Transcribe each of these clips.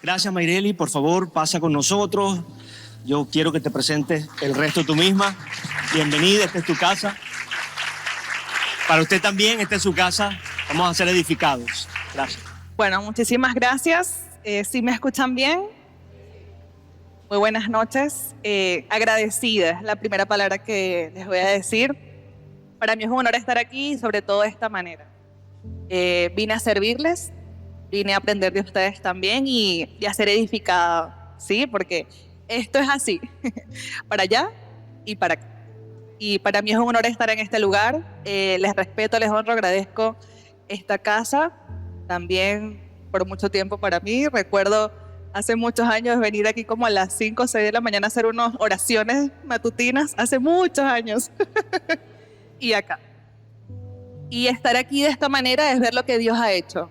Gracias, Mayreli. Por favor, pasa con nosotros. Yo quiero que te presentes el resto tú misma. Bienvenida, esta es tu casa. Para usted también, esta es su casa. Vamos a ser edificados. Gracias. Bueno, muchísimas gracias. ¿Sí me escuchan bien? Muy buenas noches. Agradecida es la primera palabra que les voy a decir. Para mí es un honor estar aquí y sobre todo de esta manera. Vine a servirles, vine a aprender de ustedes también y a ser edificada, ¿sí? Porque esto es así, para allá y para acá. Y para mí es un honor estar en este lugar. Les respeto, les honro, agradezco esta casa. También por mucho tiempo para mí. Recuerdo hace muchos años venir aquí como a las 5 o 6 de la mañana a hacer unas oraciones matutinas. Hace muchos años. Y acá. Y estar aquí de esta manera es ver lo que Dios ha hecho.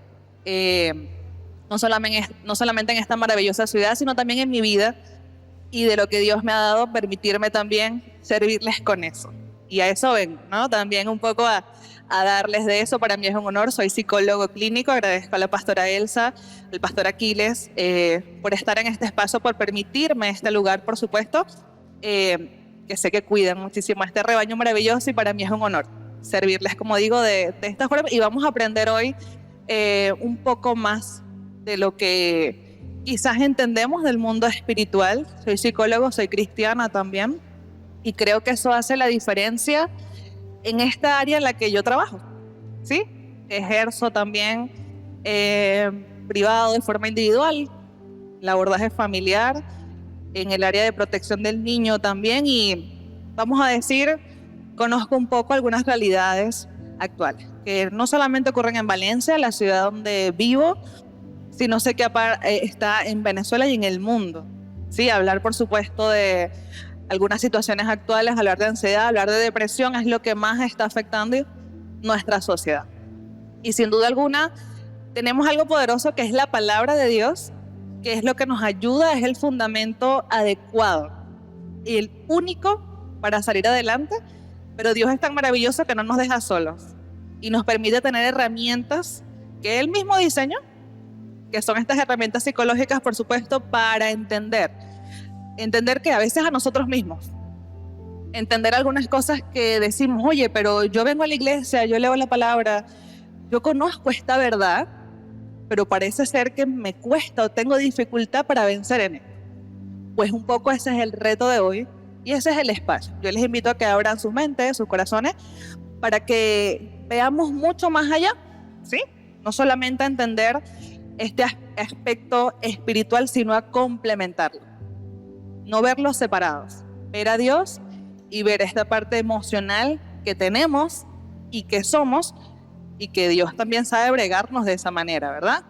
No solamente en esta maravillosa ciudad, sino también en mi vida. Y de lo que Dios me ha dado, permitirme también servirles con eso. Y a eso vengo, ¿no? También un poco a darles de eso. Para mí es un honor. Soy psicólogo clínico. Agradezco a la pastora Elsa, al pastor Aquiles, por estar en este espacio, por permitirme este lugar, por supuesto, que sé que cuidan muchísimo a este rebaño maravilloso y para mí es un honor servirles, como digo, de esta forma. Y vamos a aprender hoy un poco más de lo que quizás entendemos del mundo espiritual. Soy psicólogo, soy cristiana también y creo que eso hace la diferencia en esta área en la que yo trabajo, ¿sí? Ejerzo también privado de forma individual, el abordaje familiar, en el área de protección del niño también y vamos a decir, conozco un poco algunas realidades actuales que no solamente ocurren en Valencia, la ciudad donde vivo, sino sé que está en Venezuela y en el mundo. Sí, hablar por supuesto de algunas situaciones actuales, hablar de ansiedad, hablar de depresión es lo que más está afectando nuestra sociedad. Y sin duda alguna tenemos algo poderoso que es la palabra de Dios, que es lo que nos ayuda, es el fundamento adecuado y el único para salir adelante, pero Dios es tan maravilloso que no nos deja solos y nos permite tener herramientas que Él mismo diseñó, que son estas herramientas psicológicas, por supuesto, para entender que a veces a nosotros mismos, entender algunas cosas que decimos, oye, pero yo vengo a la iglesia, yo leo la palabra, yo conozco esta verdad, pero parece ser que me cuesta o tengo dificultad para vencer en él. Pues un poco ese es el reto de hoy y ese es el espacio. Yo les invito a que abran sus mentes, sus corazones, para que veamos mucho más allá, ¿sí? No solamente a entender este aspecto espiritual, sino a complementarlo. No verlos separados, ver a Dios y ver esta parte emocional que tenemos y que somos y que Dios también sabe bregarnos de esa manera, ¿verdad?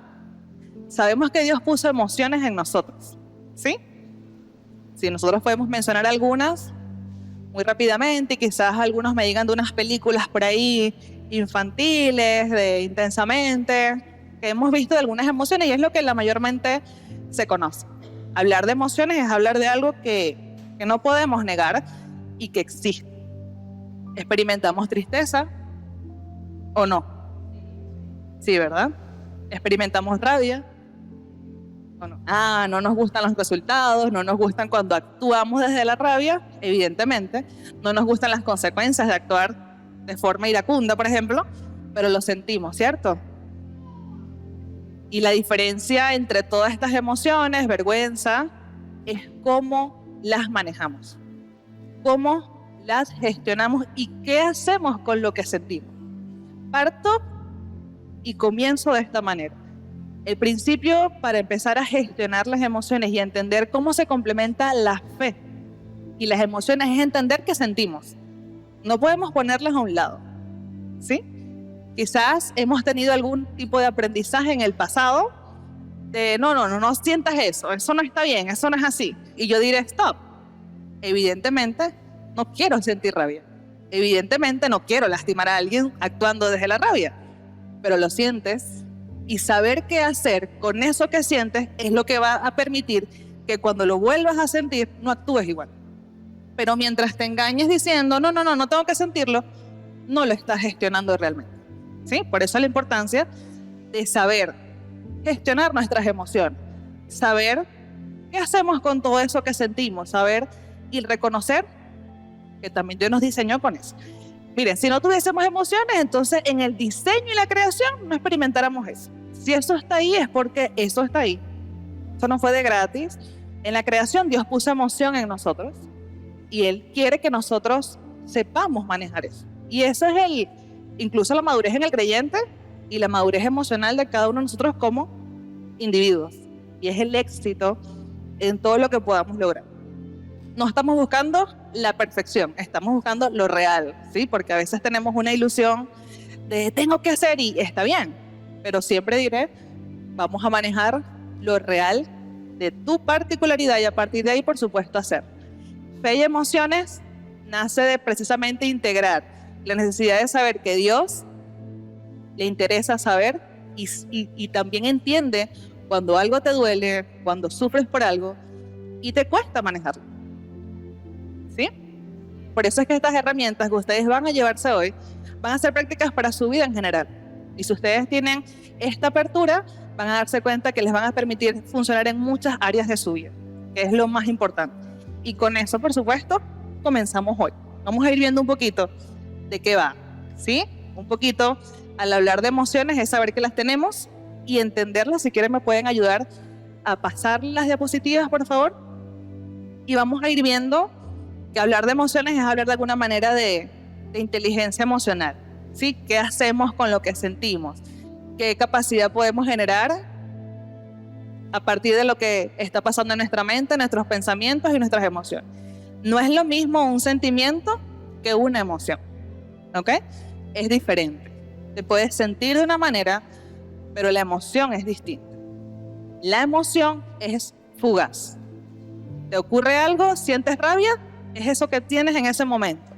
Sabemos que Dios puso emociones en nosotros, ¿sí? Si nosotros podemos mencionar algunas muy rápidamente y quizás algunos me digan de unas películas por ahí infantiles, de Intensamente, que hemos visto de algunas emociones y es lo que la mayormente se conoce. Hablar de emociones es hablar de algo que no podemos negar y que existe. ¿Experimentamos tristeza o no? Sí, ¿verdad? ¿Experimentamos rabia o no? No nos gustan los resultados, no nos gustan cuando actuamos desde la rabia, evidentemente. No nos gustan las consecuencias de actuar de forma iracunda, por ejemplo, pero lo sentimos, ¿cierto? Y la diferencia entre todas estas emociones, vergüenza, es cómo las manejamos, cómo las gestionamos y qué hacemos con lo que sentimos. Parto y comienzo de esta manera. El principio para empezar a gestionar las emociones y a entender cómo se complementa la fe y las emociones es entender qué sentimos. No podemos ponerlas a un lado, ¿sí? Quizás hemos tenido algún tipo de aprendizaje en el pasado de no sientas eso no está bien, eso no es así. Y yo diré, stop. Evidentemente no quiero sentir rabia. Evidentemente no quiero lastimar a alguien actuando desde la rabia. Pero lo sientes y saber qué hacer con eso que sientes es lo que va a permitir que cuando lo vuelvas a sentir no actúes igual. Pero mientras te engañes diciendo, no tengo que sentirlo, no lo estás gestionando realmente. ¿Sí? Por eso la importancia de saber gestionar nuestras emociones. saber qué hacemos con todo eso que sentimos, saber y reconocer que también Dios nos diseñó con eso. Miren, si no tuviésemos emociones, entonces en el diseño y la creación no experimentáramos eso. Si eso está ahí es porque eso está ahí. Eso no fue de gratis. En la creación Dios puso emoción en nosotros y Él quiere que nosotros sepamos manejar eso. Y eso es incluso la madurez en el creyente y la madurez emocional de cada uno de nosotros como individuos. Y es el éxito en todo lo que podamos lograr. No estamos buscando la perfección, estamos buscando lo real, ¿sí? Porque a veces tenemos una ilusión de tengo que hacer y está bien, pero siempre diré, vamos a manejar lo real de tu particularidad y a partir de ahí, por supuesto, hacer. Fe y emociones nace de precisamente integrar la necesidad de saber que Dios le interesa saber y también entiende cuando algo te duele, cuando sufres por algo y te cuesta manejarlo. ¿Sí? Por eso es que estas herramientas que ustedes van a llevarse hoy van a ser prácticas para su vida en general. Y si ustedes tienen esta apertura, van a darse cuenta que les van a permitir funcionar en muchas áreas de su vida, que es lo más importante. Y con eso, por supuesto, comenzamos hoy. Vamos a ir viendo un poquito de qué va, ¿sí? Un poquito, al hablar de emociones, es saber que las tenemos y entenderlas. Si quieren, me pueden ayudar a pasar las diapositivas, por favor. Y vamos a ir viendo que hablar de emociones es hablar de alguna manera de inteligencia emocional, ¿sí? ¿Qué hacemos con lo que sentimos? ¿Qué capacidad podemos generar a partir de lo que está pasando en nuestra mente, nuestros pensamientos y nuestras emociones? No es lo mismo un sentimiento que una emoción, ¿ok? Es diferente. Te puedes sentir de una manera, pero la emoción es distinta. La emoción es fugaz. ¿Te ocurre algo? ¿Sientes rabia? Es eso que tienes en ese momento.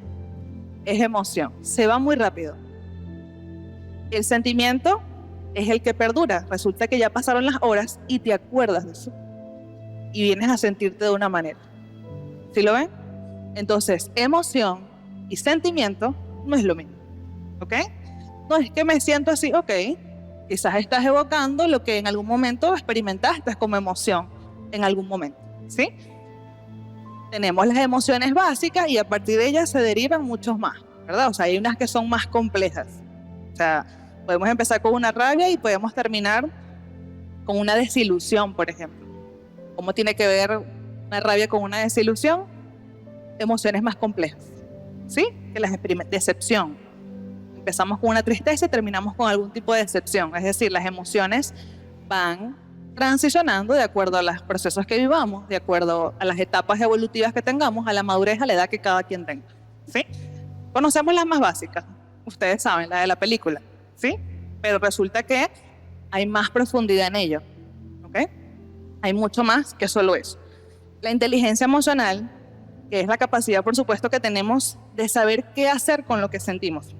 Es emoción. Se va muy rápido. El sentimiento es el que perdura. Resulta que ya pasaron las horas y te acuerdas de eso. Y vienes a sentirte de una manera. ¿Sí lo ven? Entonces, emoción y sentimiento no es lo mismo. ¿Ok? No es que me siento así, ok. Quizás estás evocando lo que en algún momento experimentaste como emoción. En algún momento. ¿Sí? Tenemos las emociones básicas y a partir de ellas se derivan muchos más, ¿verdad? O sea, hay unas que son más complejas. O sea, podemos empezar con una rabia y podemos terminar con una desilusión, por ejemplo. ¿Cómo tiene que ver una rabia con una desilusión? Emociones más complejas, ¿sí? Que las decepción. Empezamos con una tristeza y terminamos con algún tipo de decepción. Es decir, las emociones van transicionando de acuerdo a los procesos que vivamos, de acuerdo a las etapas evolutivas que tengamos, a la madurez, a la edad que cada quien tenga, ¿sí? Conocemos las más básicas, ustedes saben, la de la película, ¿sí? Pero resulta que hay más profundidad en ello, ¿ok? Hay mucho más que solo eso. La inteligencia emocional, que es la capacidad, por supuesto, que tenemos de saber qué hacer con lo que sentimos.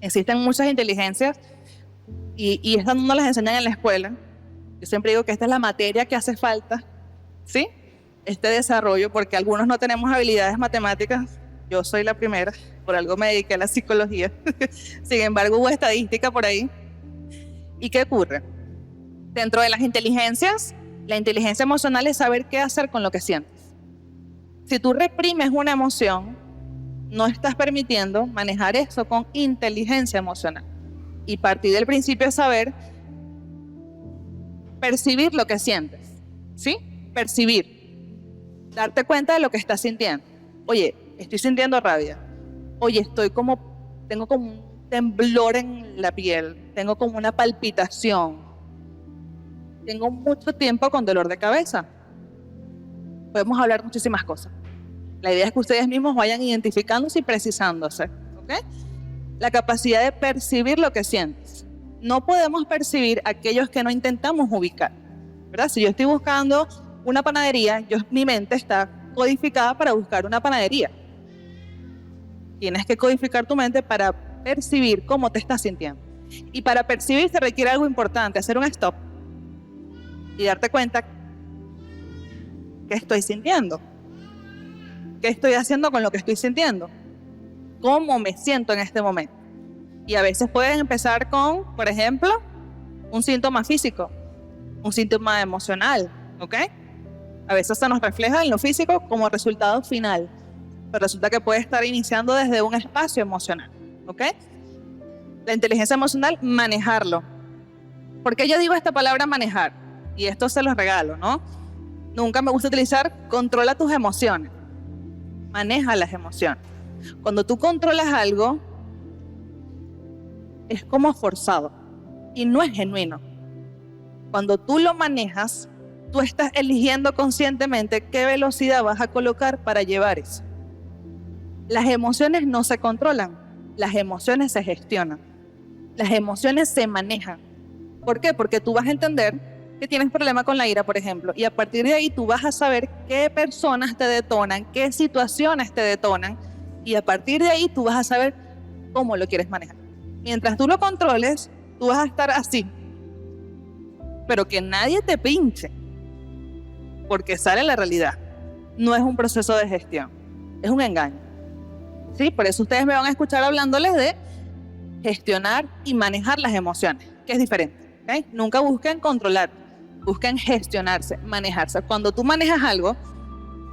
Existen muchas inteligencias y estas no las enseñan en la escuela. Yo siempre digo que esta es la materia que hace falta, ¿sí? Este desarrollo, porque algunos no tenemos habilidades matemáticas. Yo soy la primera, por algo me dediqué a la psicología. Sin embargo, hubo estadística por ahí. ¿Y qué ocurre? Dentro de las inteligencias, la inteligencia emocional es saber qué hacer con lo que sientes. Si tú reprimes una emoción, no estás permitiendo manejar eso con inteligencia emocional. Y partir del principio es saber percibir lo que sientes, ¿sí? Percibir. Darte cuenta de lo que estás sintiendo. Oye, estoy sintiendo rabia. Oye, tengo como un temblor en la piel. Tengo como una palpitación. Tengo mucho tiempo con dolor de cabeza. Podemos hablar muchísimas cosas. La idea es que ustedes mismos vayan identificándose y precisándose, ¿ok? La capacidad de percibir lo que sientes. No podemos percibir aquellos que no intentamos ubicar, ¿verdad? Si yo estoy buscando una panadería, mi mente está codificada para buscar una panadería. Tienes que codificar tu mente para percibir cómo te estás sintiendo. Y para percibir se requiere algo importante, hacer un stop y darte cuenta qué estoy sintiendo, qué estoy haciendo con lo que estoy sintiendo, cómo me siento en este momento. Y a veces pueden empezar con, por ejemplo, un síntoma físico, un síntoma emocional, ¿ok? A veces se nos refleja en lo físico como resultado final, pero resulta que puede estar iniciando desde un espacio emocional, ¿ok? La inteligencia emocional, manejarlo. ¿Por qué yo digo esta palabra manejar? Y esto se los regalo, ¿no? Nunca me gusta utilizar controla tus emociones. Maneja las emociones. Cuando tú controlas algo, es como forzado y no es genuino. Cuando tú lo manejas, tú estás eligiendo conscientemente qué velocidad vas a colocar para llevar eso. Las emociones no se controlan, las emociones se gestionan, las emociones se manejan. ¿Por qué? Porque tú vas a entender que tienes problema con la ira, por ejemplo, y a partir de ahí tú vas a saber qué personas te detonan, qué situaciones te detonan, y a partir de ahí tú vas a saber cómo lo quieres manejar. Mientras tú lo controles, tú vas a estar así, pero que nadie te pinche, porque sale la realidad. No es un proceso de gestión, es un engaño. ¿Sí? Por eso ustedes me van a escuchar hablándoles de gestionar y manejar las emociones, que es diferente. ¿Okay? Nunca busquen controlar, busquen gestionarse, manejarse. Cuando tú manejas algo,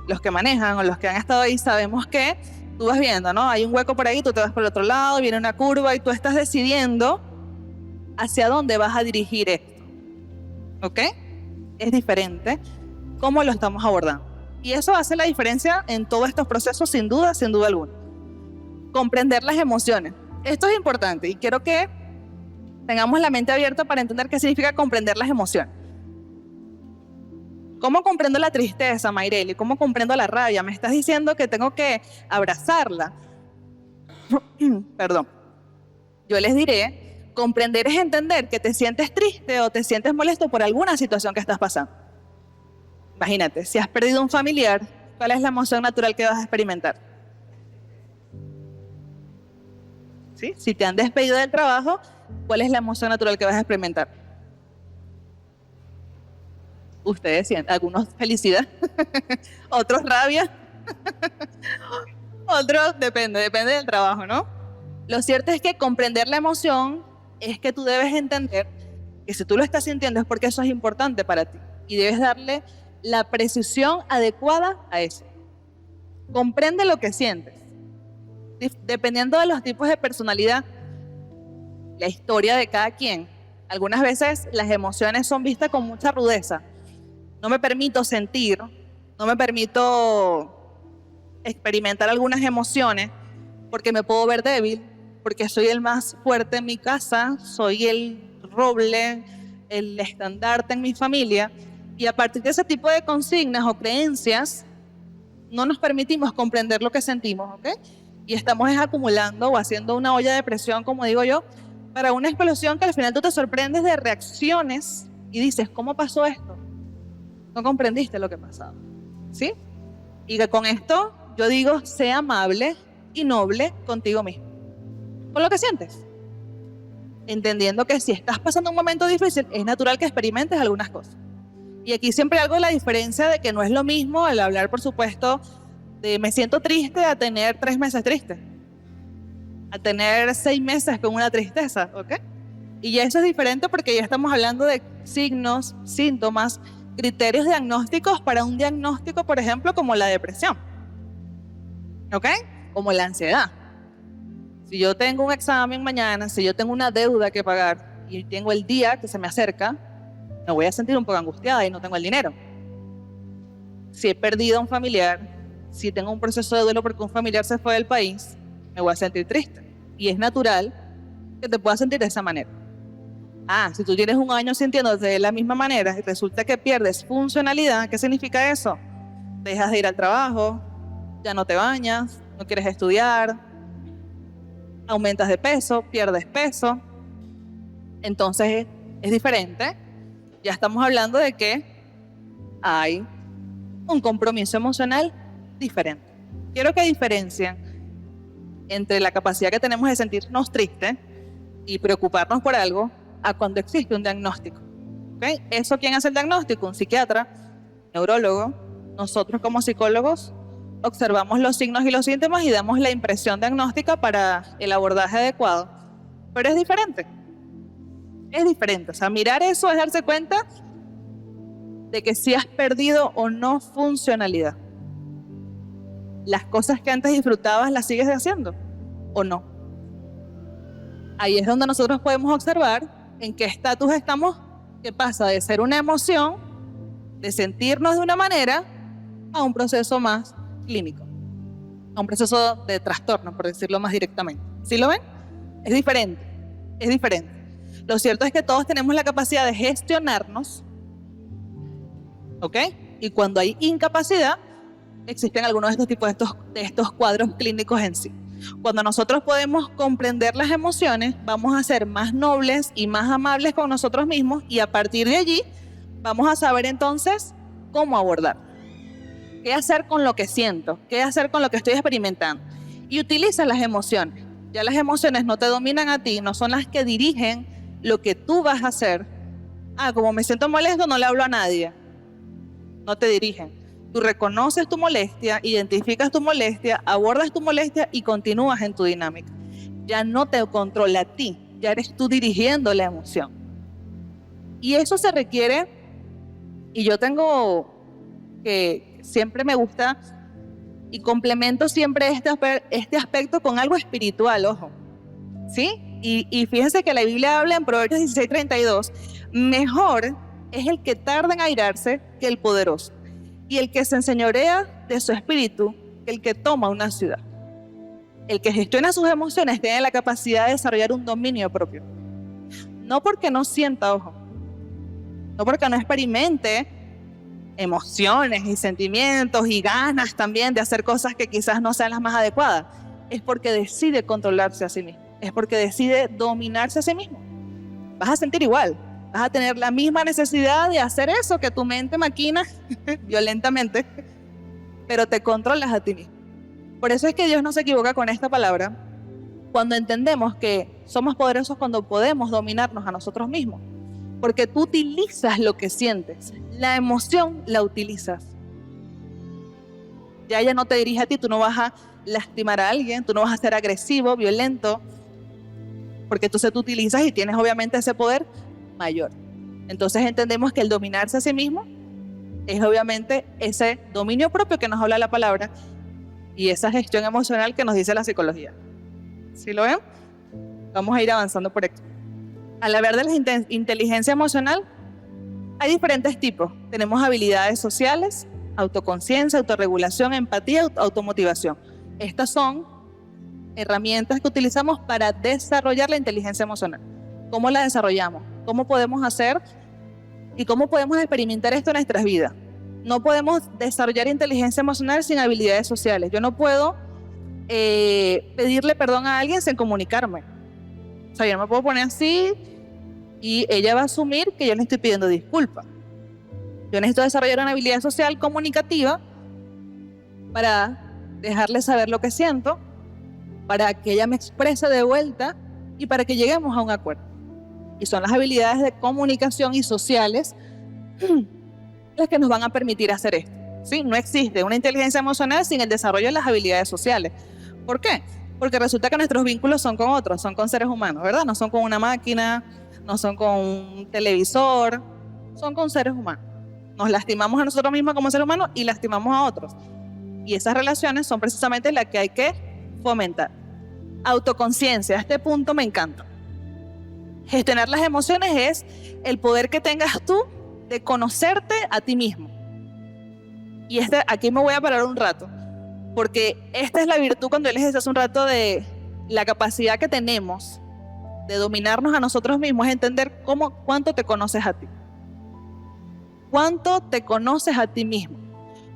los que manejan o los que han estado ahí sabemos que tú vas viendo, ¿no? Hay un hueco por ahí, tú te vas por el otro lado, viene una curva y tú estás decidiendo hacia dónde vas a dirigir esto. ¿Ok? Es diferente cómo lo estamos abordando. Y eso hace la diferencia en todos estos procesos, sin duda alguna. Comprender las emociones. Esto es importante y quiero que tengamos la mente abierta para entender qué significa comprender las emociones. ¿Cómo comprendo la tristeza, Mayreli? ¿Cómo comprendo la rabia? Me estás diciendo que tengo que abrazarla. Perdón. Yo les diré, comprender es entender que te sientes triste o te sientes molesto por alguna situación que estás pasando. Imagínate, si has perdido un familiar, ¿cuál es la emoción natural que vas a experimentar? ¿Sí? Si te han despedido del trabajo, ¿cuál es la emoción natural que vas a experimentar? Ustedes sienten, algunos felicidad, otros rabia, otros depende del trabajo, ¿no? Lo cierto es que comprender la emoción es que tú debes entender que si tú lo estás sintiendo es porque eso es importante para ti y debes darle la precisión adecuada a eso. Comprende lo que sientes. Dependiendo de los tipos de personalidad, la historia de cada quien, algunas veces las emociones son vistas con mucha rudeza. No me permito sentir, no me permito experimentar algunas emociones porque me puedo ver débil, porque soy el más fuerte en mi casa, soy el roble, el estandarte en mi familia, y a partir de ese tipo de consignas o creencias no nos permitimos comprender lo que sentimos, ¿ok? Y estamos acumulando o haciendo una olla de presión, como digo yo, para una explosión que al final tú te sorprendes de reacciones y dices, ¿cómo pasó esto? No comprendiste lo que pasaba, ¿sí? Y que con esto yo digo, sé amable y noble contigo mismo, con lo que sientes. Entendiendo que si estás pasando un momento difícil, es natural que experimentes algunas cosas. Y aquí siempre hago la diferencia de que no es lo mismo al hablar, por supuesto, de me siento triste a tener 3 meses triste, a tener 6 meses con una tristeza, ¿ok? Y ya eso es diferente porque ya estamos hablando de signos, síntomas, criterios diagnósticos para un diagnóstico, por ejemplo, como la depresión, ¿ok? Como la ansiedad. Si yo tengo un examen mañana, si yo tengo una deuda que pagar y tengo el día que se me acerca, me voy a sentir un poco angustiada y no tengo el dinero. Si he perdido a un familiar, si tengo un proceso de duelo porque un familiar se fue del país, me voy a sentir triste. Y es natural que te puedas sentir de esa manera. Si tú tienes un año sintiéndote de la misma manera y resulta que pierdes funcionalidad, ¿qué significa eso? Dejas de ir al trabajo, ya no te bañas, no quieres estudiar, aumentas de peso, pierdes peso. Entonces es diferente. Ya estamos hablando de que hay un compromiso emocional diferente. Quiero que diferencien entre la capacidad que tenemos de sentirnos tristes y preocuparnos por algo a cuando existe un diagnóstico. ¿Okay? ¿Eso quién hace el diagnóstico? Un psiquiatra, neurólogo. Nosotros como psicólogos observamos los signos y los síntomas y damos la impresión diagnóstica para el abordaje adecuado. Pero es diferente. Es diferente. O sea, mirar eso es darse cuenta de que si has perdido o no funcionalidad. Las cosas que antes disfrutabas, ¿las sigues haciendo o no? Ahí es donde nosotros podemos observar en qué estatus estamos, que pasa de ser una emoción, de sentirnos de una manera, a un proceso más clínico, a un proceso de trastorno, por decirlo más directamente. ¿Sí lo ven? Es diferente, es diferente. Lo cierto es que todos tenemos la capacidad de gestionarnos, ¿ok? Y cuando hay incapacidad, existen algunos de estos tipos de estos cuadros clínicos en sí. Cuando nosotros podemos comprender las emociones, vamos a ser más nobles y más amables con nosotros mismos, y a partir de allí vamos a saber entonces cómo abordar. ¿Qué hacer con lo que siento? ¿Qué hacer con lo que estoy experimentando? Y utiliza las emociones. Ya las emociones no te dominan a ti, no son las que dirigen lo que tú vas a hacer. Como me siento molesto, no le hablo a nadie. No te dirigen. Tú reconoces tu molestia, identificas tu molestia, abordas tu molestia y continúas en tu dinámica. Ya no te controla a ti, ya eres tú dirigiendo la emoción. Y eso se requiere, y yo tengo que siempre me gusta y complemento siempre este aspecto con algo espiritual, ojo, ¿sí? Y fíjense que la Biblia habla en Proverbios 16:32, mejor es el que tarda en airarse que el poderoso, y el que se enseñorea de su espíritu que el que toma una ciudad. El que gestiona sus emociones tiene la capacidad de desarrollar un dominio propio. No porque no sienta, ojo, no porque no experimente emociones y sentimientos y ganas también de hacer cosas que quizás no sean las más adecuadas, es porque decide controlarse a sí mismo, es porque decide dominarse a sí mismo. Vas a sentir igual, vas a tener la misma necesidad de hacer eso que tu mente maquina violentamente, pero te controlas a ti mismo. Por eso es que Dios no se equivoca con esta palabra cuando entendemos que somos poderosos cuando podemos dominarnos a nosotros mismos, porque tú utilizas lo que sientes, la emoción la utilizas. Ya ella no te dirige a ti, tú no vas a lastimar a alguien, tú no vas a ser agresivo, violento, porque tú utilizas y tienes obviamente ese poder mayor. Entonces entendemos que el dominarse a sí mismo es obviamente ese dominio propio que nos habla la palabra y esa gestión emocional que nos dice la psicología. ¿Sí lo ven? Vamos a ir avanzando por aquí. Al hablar de la inteligencia emocional, hay diferentes tipos. Tenemos habilidades sociales, autoconciencia, autorregulación, empatía, automotivación. Estas son herramientas que utilizamos para desarrollar la inteligencia emocional. ¿Cómo la desarrollamos? ¿Cómo podemos hacer y cómo podemos experimentar esto en nuestras vidas? No podemos desarrollar inteligencia emocional sin habilidades sociales. Yo no puedo pedirle perdón a alguien sin comunicarme. O sea, yo no me puedo poner así y ella va a asumir que yo le estoy pidiendo disculpas. Yo necesito desarrollar una habilidad social comunicativa para dejarle saber lo que siento, para que ella me exprese de vuelta y para que lleguemos a un acuerdo. Y son las habilidades de comunicación y sociales las que nos van a permitir hacer esto. ¿Sí? No existe una inteligencia emocional sin el desarrollo de las habilidades sociales. ¿Por qué? Porque resulta que nuestros vínculos son con otros, son con seres humanos, ¿verdad? No son con una máquina, no son con un televisor, son con seres humanos. Nos lastimamos a nosotros mismos como seres humanos y lastimamos a otros. Y esas relaciones son precisamente las que hay que fomentar. Autoconciencia, este punto me encanta. Gestionar las emociones es el poder que tengas tú de conocerte a ti mismo. Y aquí me voy a parar un rato, porque esta es la virtud, cuando yo les decía hace un rato, de la capacidad que tenemos de dominarnos a nosotros mismos, es entender cuánto te conoces a ti. ¿Cuánto te conoces a ti mismo?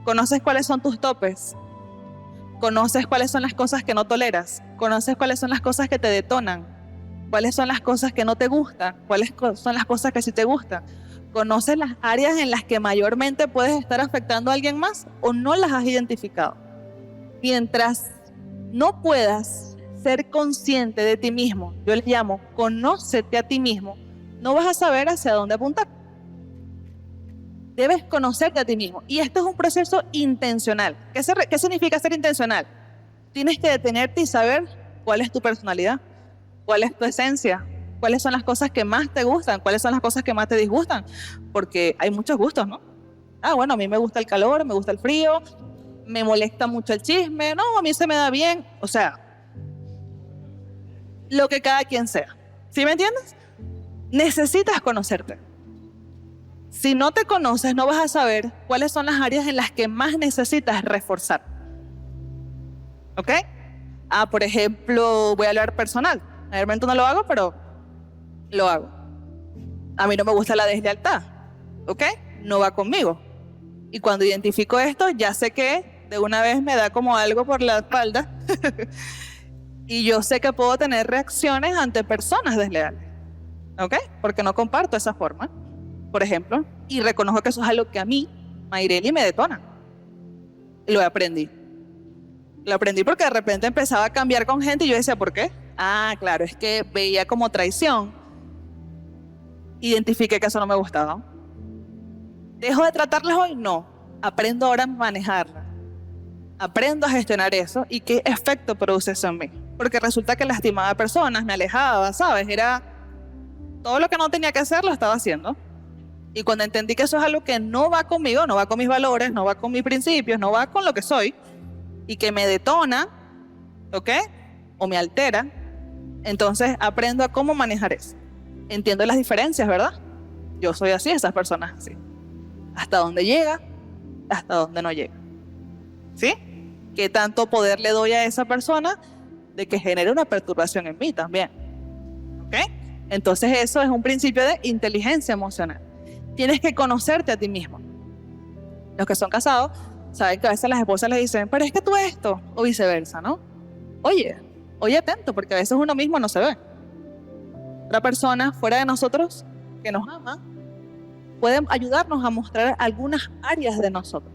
¿Conoces cuáles son tus topes? ¿Conoces cuáles son las cosas que no toleras? ¿Conoces cuáles son las cosas que te detonan? ¿Cuáles son las cosas que no te gustan? ¿Cuáles son las cosas que sí te gustan? ¿Conoces las áreas en las que mayormente puedes estar afectando a alguien más o no las has identificado? Mientras no puedas ser consciente de ti mismo, yo les llamo conócete a ti mismo, no vas a saber hacia dónde apuntar. Debes conocerte a ti mismo. Y esto es un proceso intencional. ¿Qué significa ser intencional? Tienes que detenerte y saber cuál es tu personalidad, cuál es tu esencia, cuáles son las cosas que más te gustan, cuáles son las cosas que más te disgustan, porque hay muchos gustos, ¿no? Ah, bueno, a mí me gusta el calor, me gusta el frío, me molesta mucho el chisme, no, a mí se me da bien. O sea, lo que cada quien sea. ¿Sí me entiendes? Necesitas conocerte. Si no te conoces, no vas a saber cuáles son las áreas en las que más necesitas reforzar. ¿Ok? Por ejemplo, voy a hablar personal. Realmente no lo hago, pero lo hago. A mí no me gusta la deslealtad. ¿Ok? No va conmigo. Y cuando identifico esto, ya sé que de una vez me da como algo por la espalda. Y yo sé que puedo tener reacciones ante personas desleales. ¿Ok? Porque no comparto esa forma, por ejemplo. Y reconozco que eso es algo que a mí, Mayreli, me detona. Lo aprendí. Lo aprendí porque de repente empezaba a cambiar con gente y yo decía, ¿por qué? Claro, es que veía como traición. Identifiqué que eso no me gustaba. ¿Dejo de tratarlas hoy? No. Aprendo ahora a manejarlas. Aprendo a gestionar eso y qué efecto produce eso en mí. Porque resulta que lastimaba a personas, me alejaba, ¿sabes? Era todo lo que no tenía que hacer, lo estaba haciendo. Y cuando entendí que eso es algo que no va conmigo, no va con mis valores, no va con mis principios, no va con lo que soy, y que me detona, ¿ok? O me altera, entonces aprendo a cómo manejar eso. Entiendo las diferencias, ¿verdad? Yo soy así, esas personas así. Hasta dónde llega, hasta dónde no llega. ¿Sí? ¿Qué tanto poder le doy a esa persona de que genere una perturbación en mí también? ¿Ok? Entonces eso es un principio de inteligencia emocional. Tienes que conocerte a ti mismo. Los que son casados saben que a veces las esposas les dicen, pero es que tú esto, o viceversa, ¿no? Oye atento, porque a veces uno mismo no se ve. Otra persona fuera de nosotros que nos ama puede ayudarnos a mostrar algunas áreas de nosotros.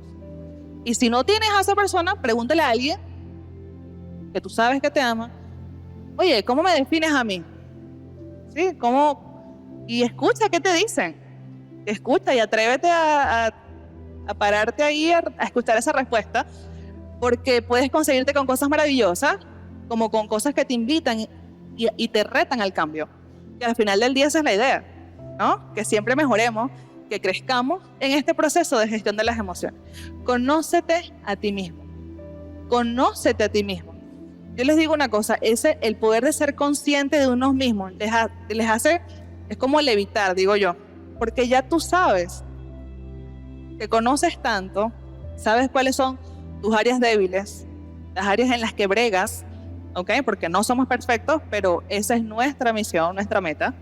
Y si no tienes a esa persona, pregúntale a alguien que tú sabes que te ama. Oye, ¿cómo me defines a mí? ¿Sí? ¿Cómo? Y escucha qué te dicen. Escucha y atrévete a pararte ahí a escuchar esa respuesta, porque puedes conseguirte con cosas maravillosas, como con cosas que te invitan y te retan al cambio. Que al final del día esa es la idea, ¿no? Que siempre mejoremos, que crezcamos en este proceso de gestión de las emociones. Conócete a ti mismo. Conócete a ti mismo. Yo les digo una cosa, el poder de ser consciente de unos mismos les hace, es como levitar, digo yo, porque ya tú sabes, te conoces tanto, sabes cuáles son tus áreas débiles, las áreas en las que bregas, ¿ok? Porque no somos perfectos, pero esa es nuestra misión, nuestra meta.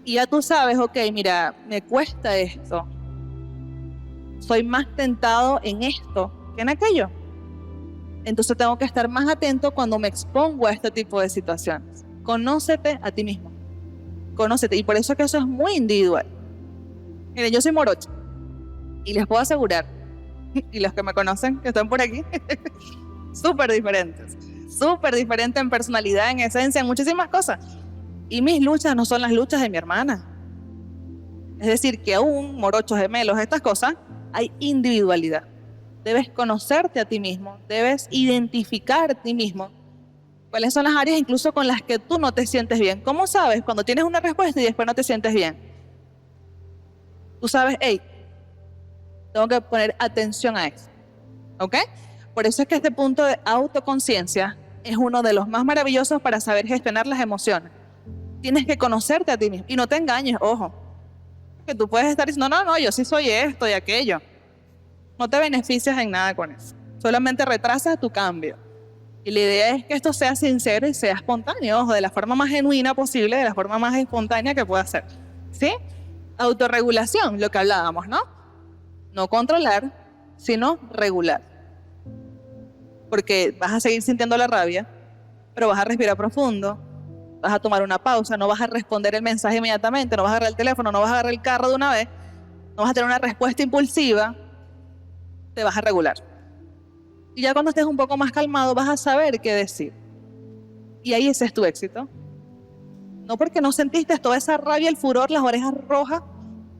Y ya tú sabes, ok, mira, me cuesta esto. Soy más tentado en esto que en aquello. Entonces tengo que estar más atento cuando me expongo a este tipo de situaciones. Conócete a ti mismo. Conócete. Y por eso es que eso es muy individual. Miren, yo soy morocha. Y les puedo asegurar, y los que me conocen, que están por aquí, súper diferentes en personalidad, en esencia, en muchísimas cosas. Y mis luchas no son las luchas de mi hermana. Es decir, que aún morochos, gemelos, estas cosas, hay individualidad. Debes conocerte a ti mismo, debes identificar a ti mismo cuáles son las áreas incluso con las que tú no te sientes bien. ¿Cómo sabes? Cuando tienes una respuesta y después no te sientes bien. Tú sabes, hey, tengo que poner atención a eso. ¿Ok? Por eso es que este punto de autoconciencia es uno de los más maravillosos para saber gestionar las emociones. Tienes que conocerte a ti mismo. Y no te engañes, ojo. Que tú puedes estar diciendo, no, yo sí soy esto y aquello. No te beneficias en nada con eso. Solamente retrasas tu cambio. Y la idea es que esto sea sincero y sea espontáneo. Ojo, de la forma más genuina posible, de la forma más espontánea que pueda ser. ¿Sí? Autorregulación, lo que hablábamos, ¿no? No controlar, sino regular. Porque vas a seguir sintiendo la rabia, pero vas a respirar profundo, vas a tomar una pausa, no vas a responder el mensaje inmediatamente, no vas a agarrar el teléfono, no vas a agarrar el carro de una vez, no vas a tener una respuesta impulsiva, te vas a regular. Y ya cuando estés un poco más calmado vas a saber qué decir. Y ahí ese es tu éxito. No porque no sentiste toda esa rabia, el furor, las orejas rojas,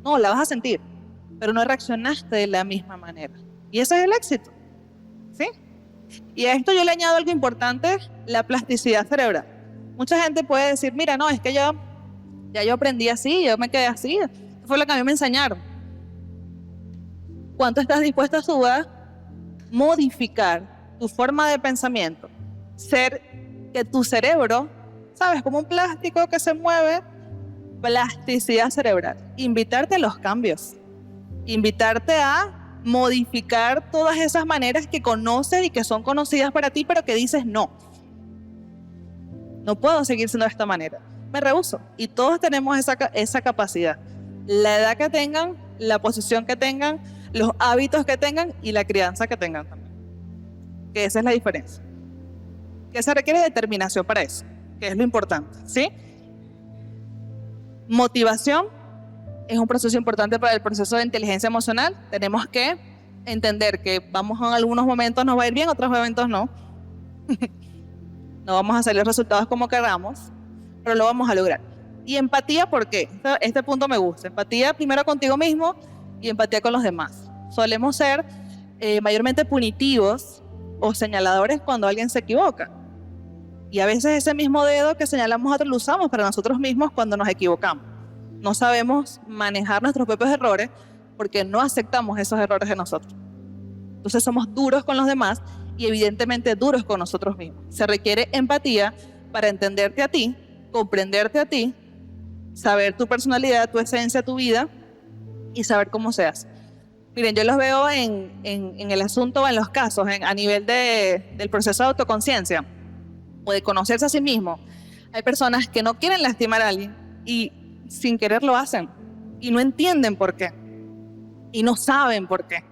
no, la vas a sentir, pero no reaccionaste de la misma manera. Y ese es el éxito. ¿Sí? Y a esto yo le añado algo importante, la plasticidad cerebral. Mucha gente puede decir, mira, no, es que ya yo aprendí así, yo me quedé así, eso fue lo que a mí me enseñaron. cuánto estás dispuesto tú a modificar tu forma de pensamiento. Ser que tu cerebro, ¿sabes? Como un plástico que se mueve, plasticidad cerebral. Invitarte a los cambios. Invitarte a modificar todas esas maneras que conoces y que son conocidas para ti, pero que dices no. No puedo seguir siendo de esta manera. Me rehúso. Y todos tenemos esa capacidad. La edad que tengan, la posición que tengan, los hábitos que tengan y la crianza que tengan también. Que esa es la diferencia. Que se requiere determinación para eso, que es lo importante, ¿sí? Motivación es un proceso importante para el proceso de inteligencia emocional. Tenemos que entender que vamos en algunos momentos nos va a ir bien, otros momentos no. No vamos a salir los resultados como queramos, pero lo vamos a lograr. Y empatía, ¿por qué? Este punto me gusta. Empatía primero contigo mismo y empatía con los demás. Solemos ser mayormente punitivos o señaladores cuando alguien se equivoca. Y a veces ese mismo dedo que señalamos a otros lo usamos para nosotros mismos cuando nos equivocamos. No sabemos manejar nuestros propios errores porque no aceptamos esos errores de nosotros. Entonces somos duros con los demás y evidentemente duros con nosotros mismos. Se requiere empatía para entenderte a ti, comprenderte a ti, saber tu personalidad, tu esencia, tu vida y saber cómo se hace. Miren, yo los veo en el asunto, en los casos, a nivel del proceso de autoconciencia o de conocerse a sí mismo. Hay personas que no quieren lastimar a alguien y sin querer lo hacen y no entienden por qué y no saben por qué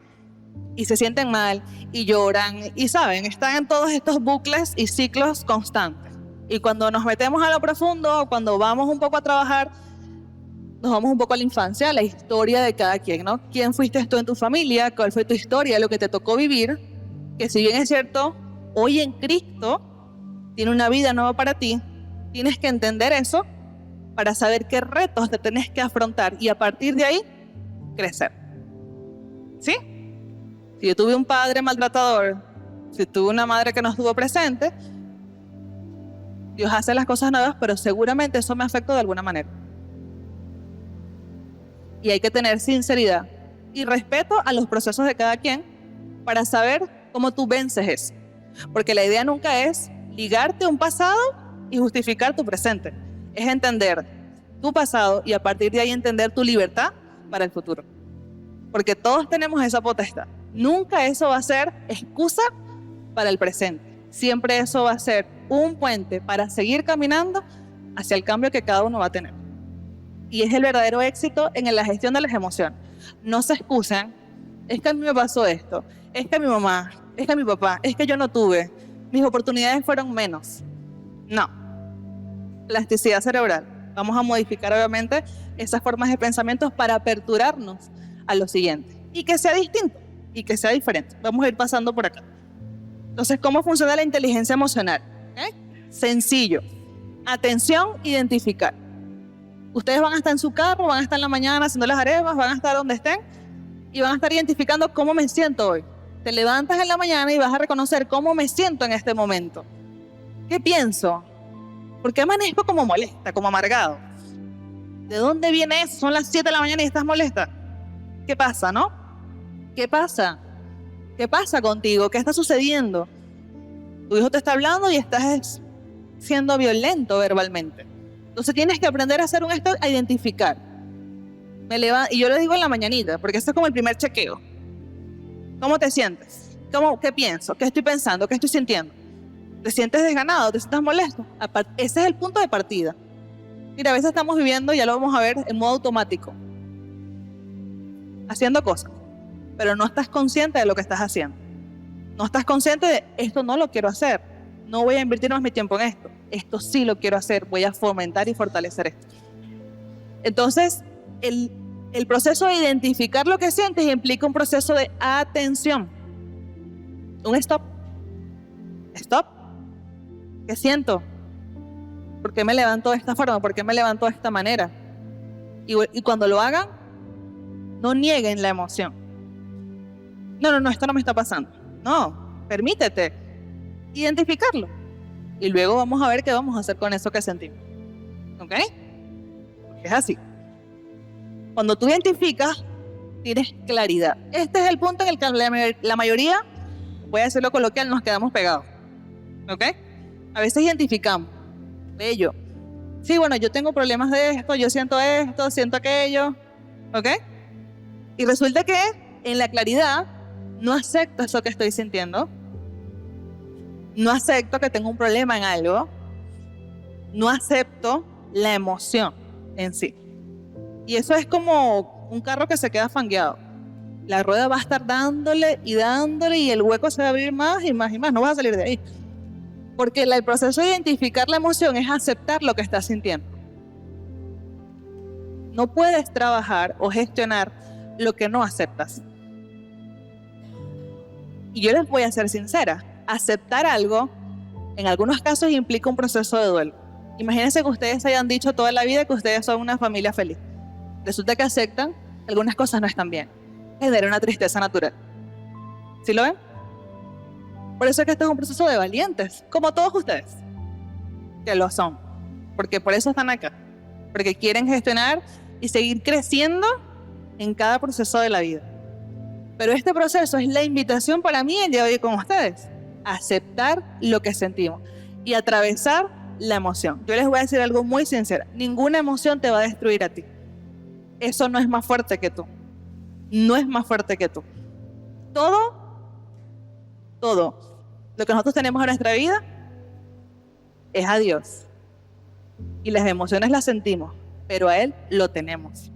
y se sienten mal y lloran y saben, están en todos estos bucles y ciclos constantes. Y cuando nos metemos a lo profundo, cuando vamos un poco a trabajar, nos vamos un poco a la infancia, a la historia de cada quien, ¿no? ¿Quién fuiste tú en tu familia? ¿Cuál fue tu historia? Lo que te tocó vivir, que si bien es cierto, hoy en Cristo tiene una vida nueva para ti, tienes que entender eso para saber qué retos te tenés que afrontar y a partir de ahí, crecer. ¿Sí? Si yo tuve un padre maltratador, si tuve una madre que no estuvo presente, Dios hace las cosas nuevas, pero seguramente eso me afectó de alguna manera. Y hay que tener sinceridad y respeto a los procesos de cada quien para saber cómo tú vences eso. Porque la idea nunca es ligarte a un pasado y justificar tu presente. Es entender tu pasado y a partir de ahí entender tu libertad para el futuro. Porque todos tenemos esa potestad. Nunca eso va a ser excusa para el presente. Siempre eso va a ser un puente para seguir caminando hacia el cambio que cada uno va a tener. Y es el verdadero éxito en la gestión de las emociones. No se excusen, es que a mí me pasó esto, es que a mi mamá, es que a mi papá, es que yo no tuve, mis oportunidades fueron menos. No. Plasticidad cerebral. Vamos a modificar obviamente esas formas de pensamientos para aperturarnos a lo siguiente. Y que sea distinto, y que sea diferente. Vamos a ir pasando por acá. Entonces, ¿cómo funciona la inteligencia emocional? Sencillo. Atención, identificar. Ustedes van a estar en su carro, van a estar en la mañana haciendo las arepas, van a estar donde estén y van a estar identificando cómo me siento hoy. Te levantas en la mañana y vas a reconocer cómo me siento en este momento. ¿Qué pienso? ¿Por qué amanezco como molesta, como amargado? ¿De dónde viene eso? Son las 7 de la mañana y estás molesta. ¿Qué pasa, no? ¿Qué pasa? ¿Qué pasa contigo? ¿Qué está sucediendo? Tu hijo te está hablando y estás siendo violento verbalmente. Entonces tienes que aprender a hacer un esto, a identificar. Y yo lo digo en la mañanita, porque eso es como el primer chequeo. ¿Cómo te sientes? ¿Qué pienso? ¿Qué estoy pensando? ¿Qué estoy sintiendo? ¿Te sientes desganado? ¿Te sientes molesto? Ese es el punto de partida. Mira, a veces estamos viviendo, ya lo vamos a ver, en modo automático. Haciendo cosas, pero no estás consciente de lo que estás haciendo. No estás consciente de esto no lo quiero hacer. No voy a invertir más mi tiempo en esto. Esto sí lo quiero hacer. Voy a fomentar y fortalecer esto. Entonces, el proceso de identificar lo que sientes implica un proceso de atención. Un stop. Stop. ¿Qué siento? ¿Por qué me levanto de esta forma? ¿Por qué me levanto de esta manera? Y cuando lo hagan, no nieguen la emoción. No, esto no me está pasando. No, permítete identificarlo. Y luego vamos a ver qué vamos a hacer con eso que sentimos. ¿Ok? Porque es así. Cuando tú identificas, tienes claridad. Este es el punto en el que la mayoría, voy a decirlo coloquial, nos quedamos pegados. ¿Ok? A veces identificamos, bello. Sí, bueno, yo tengo problemas de esto, yo siento esto, siento aquello. ¿Ok? Y resulta que en la claridad no acepto eso que estoy sintiendo. No acepto que tengo un problema en algo. No acepto la emoción en sí. Y eso es como un carro que se queda fangueado. La rueda va a estar dándole y el hueco se va a abrir más y más y más. No vas a salir de ahí. Porque el proceso de identificar la emoción es aceptar lo que estás sintiendo. No puedes trabajar o gestionar lo que no aceptas. Y yo les voy a ser sincera. Aceptar algo, en algunos casos, implica un proceso de duelo. Imagínense que ustedes hayan dicho toda la vida que ustedes son una familia feliz. Resulta que aceptan que algunas cosas no están bien. Genera una tristeza natural. ¿Sí lo ven? Por eso es que este es un proceso de valientes, como todos ustedes, que lo son. Porque por eso están acá. Porque quieren gestionar y seguir creciendo en cada proceso de la vida. Pero este proceso es la invitación para mí el día de hoy con ustedes. Aceptar lo que sentimos y atravesar la emoción. Yo les voy a decir algo muy sincero. Ninguna emoción te va a destruir a ti. Eso no es más fuerte que tú. No es más fuerte que tú. Todo lo que nosotros tenemos en nuestra vida es a Dios. Y las emociones las sentimos, pero a Él lo tenemos.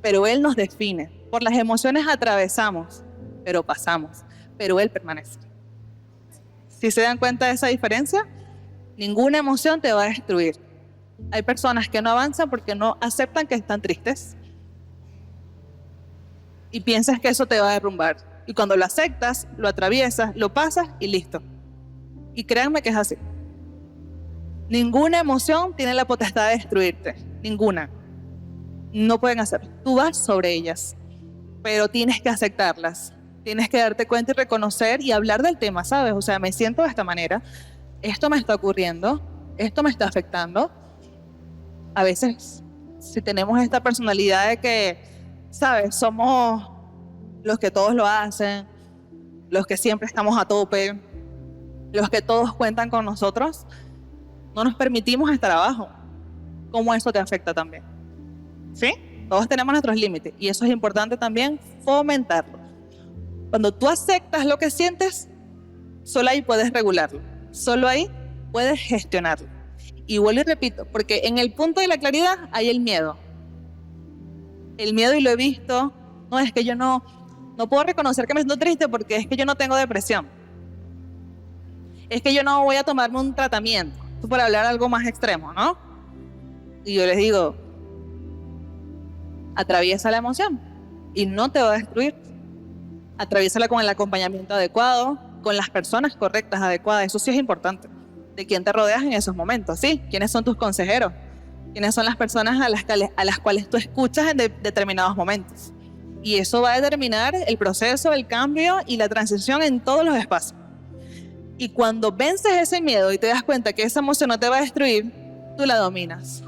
Pero Él nos define. Por las emociones atravesamos, pero pasamos. Pero Él permanece. Si se dan cuenta de esa diferencia, ninguna emoción te va a destruir. Hay personas que no avanzan porque no aceptan que están tristes y piensas que eso te va a derrumbar. Y cuando lo aceptas, lo atraviesas, lo pasas y listo. Y créanme que es así. Ninguna emoción tiene la potestad de destruirte. Ninguna. No pueden hacerlo. Tú vas sobre ellas, pero tienes que aceptarlas. Tienes que darte cuenta y reconocer y hablar del tema, ¿sabes? O sea, me siento de esta manera, esto me está ocurriendo, esto me está afectando. A veces, si tenemos esta personalidad de que, ¿sabes? Somos los que todos lo hacen, los que siempre estamos a tope, los que todos cuentan con nosotros, no nos permitimos estar abajo. ¿Cómo eso te afecta también? ¿Sí? Todos tenemos nuestros límites y eso es importante también fomentarlo. Cuando tú aceptas lo que sientes, solo ahí puedes regularlo. Solo ahí puedes gestionarlo. Y vuelvo y repito, porque en el punto de la claridad hay el miedo. El miedo, y lo he visto, no es que yo no puedo reconocer que me siento triste porque es que yo no tengo depresión. Es que yo no voy a tomarme un tratamiento. Esto para hablar algo más extremo, ¿no? Y yo les digo, atraviesa la emoción y no te va a destruir. Atraviésala con el acompañamiento adecuado, con las personas correctas, adecuadas. Eso sí es importante. De quién te rodeas en esos momentos, ¿sí? ¿Quiénes son tus consejeros? ¿Quiénes son las personas a las cuales tú escuchas en determinados momentos? Y eso va a determinar el proceso, el cambio y la transición en todos los espacios. Y cuando vences ese miedo y te das cuenta que esa emoción no te va a destruir, tú la dominas.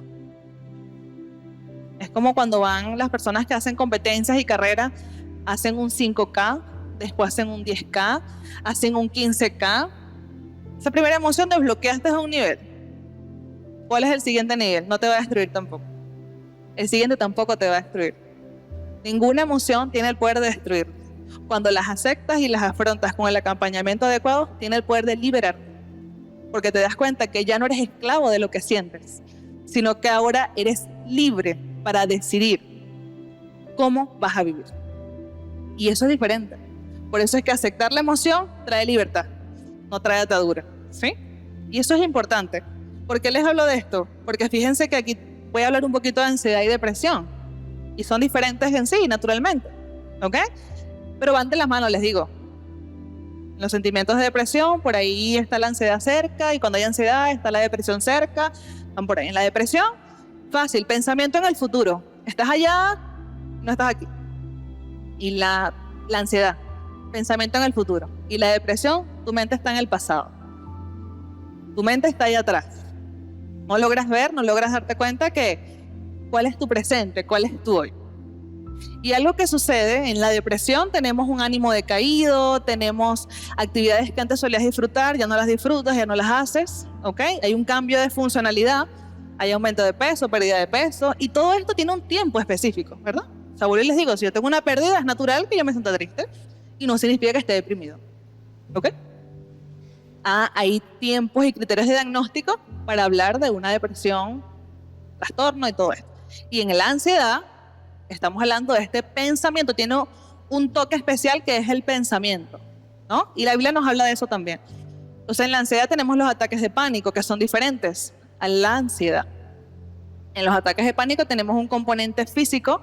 Es como cuando van las personas que hacen competencias y carreras, hacen un 5K, después hacen un 10K, hacen un 15K. Esa primera emoción desbloqueaste a un nivel. ¿Cuál es el siguiente nivel? No te va a destruir tampoco. El siguiente tampoco te va a destruir. Ninguna emoción tiene el poder de destruir. Cuando las aceptas y las afrontas con el acompañamiento adecuado, tiene el poder de liberar. Porque te das cuenta que ya no eres esclavo de lo que sientes, sino que ahora eres libre para decidir cómo vas a vivir. Y eso es diferente. Por eso es que aceptar la emoción trae libertad, no trae atadura, ¿sí? Y eso es importante. ¿Por qué les hablo de esto? Porque fíjense que aquí voy a hablar un poquito de ansiedad y depresión. Y son diferentes en sí, naturalmente, ¿ok? Pero van de las manos, les digo. Los sentimientos de depresión, por ahí está la ansiedad cerca, y cuando hay ansiedad está la depresión cerca, van por ahí. En la depresión, fácil, pensamiento en el futuro. Estás allá, no estás aquí. Y la ansiedad, pensamiento en el futuro. Y la depresión, tu mente está en el pasado. Tu mente está ahí atrás. No logras ver, no logras darte cuenta que cuál es tu presente, cuál es tu hoy. Y algo que sucede en la depresión, tenemos un ánimo decaído, tenemos actividades que antes solías disfrutar, ya no las disfrutas, ya no las haces, ¿ok? Hay un cambio de funcionalidad, hay aumento de peso, pérdida de peso, y todo esto tiene un tiempo específico, ¿verdad? O sea, vuelvo y les digo, si yo tengo una pérdida, es natural que yo me sienta triste, y no significa que esté deprimido, ¿ok? Hay tiempos y criterios de diagnóstico para hablar de una depresión, trastorno y todo esto. Y en la ansiedad, estamos hablando de este pensamiento, tiene un toque especial que es el pensamiento, ¿no? Y la Biblia nos habla de eso también. Entonces, en la ansiedad tenemos los ataques de pánico, que son diferentes a la ansiedad. En los ataques de pánico tenemos un componente físico,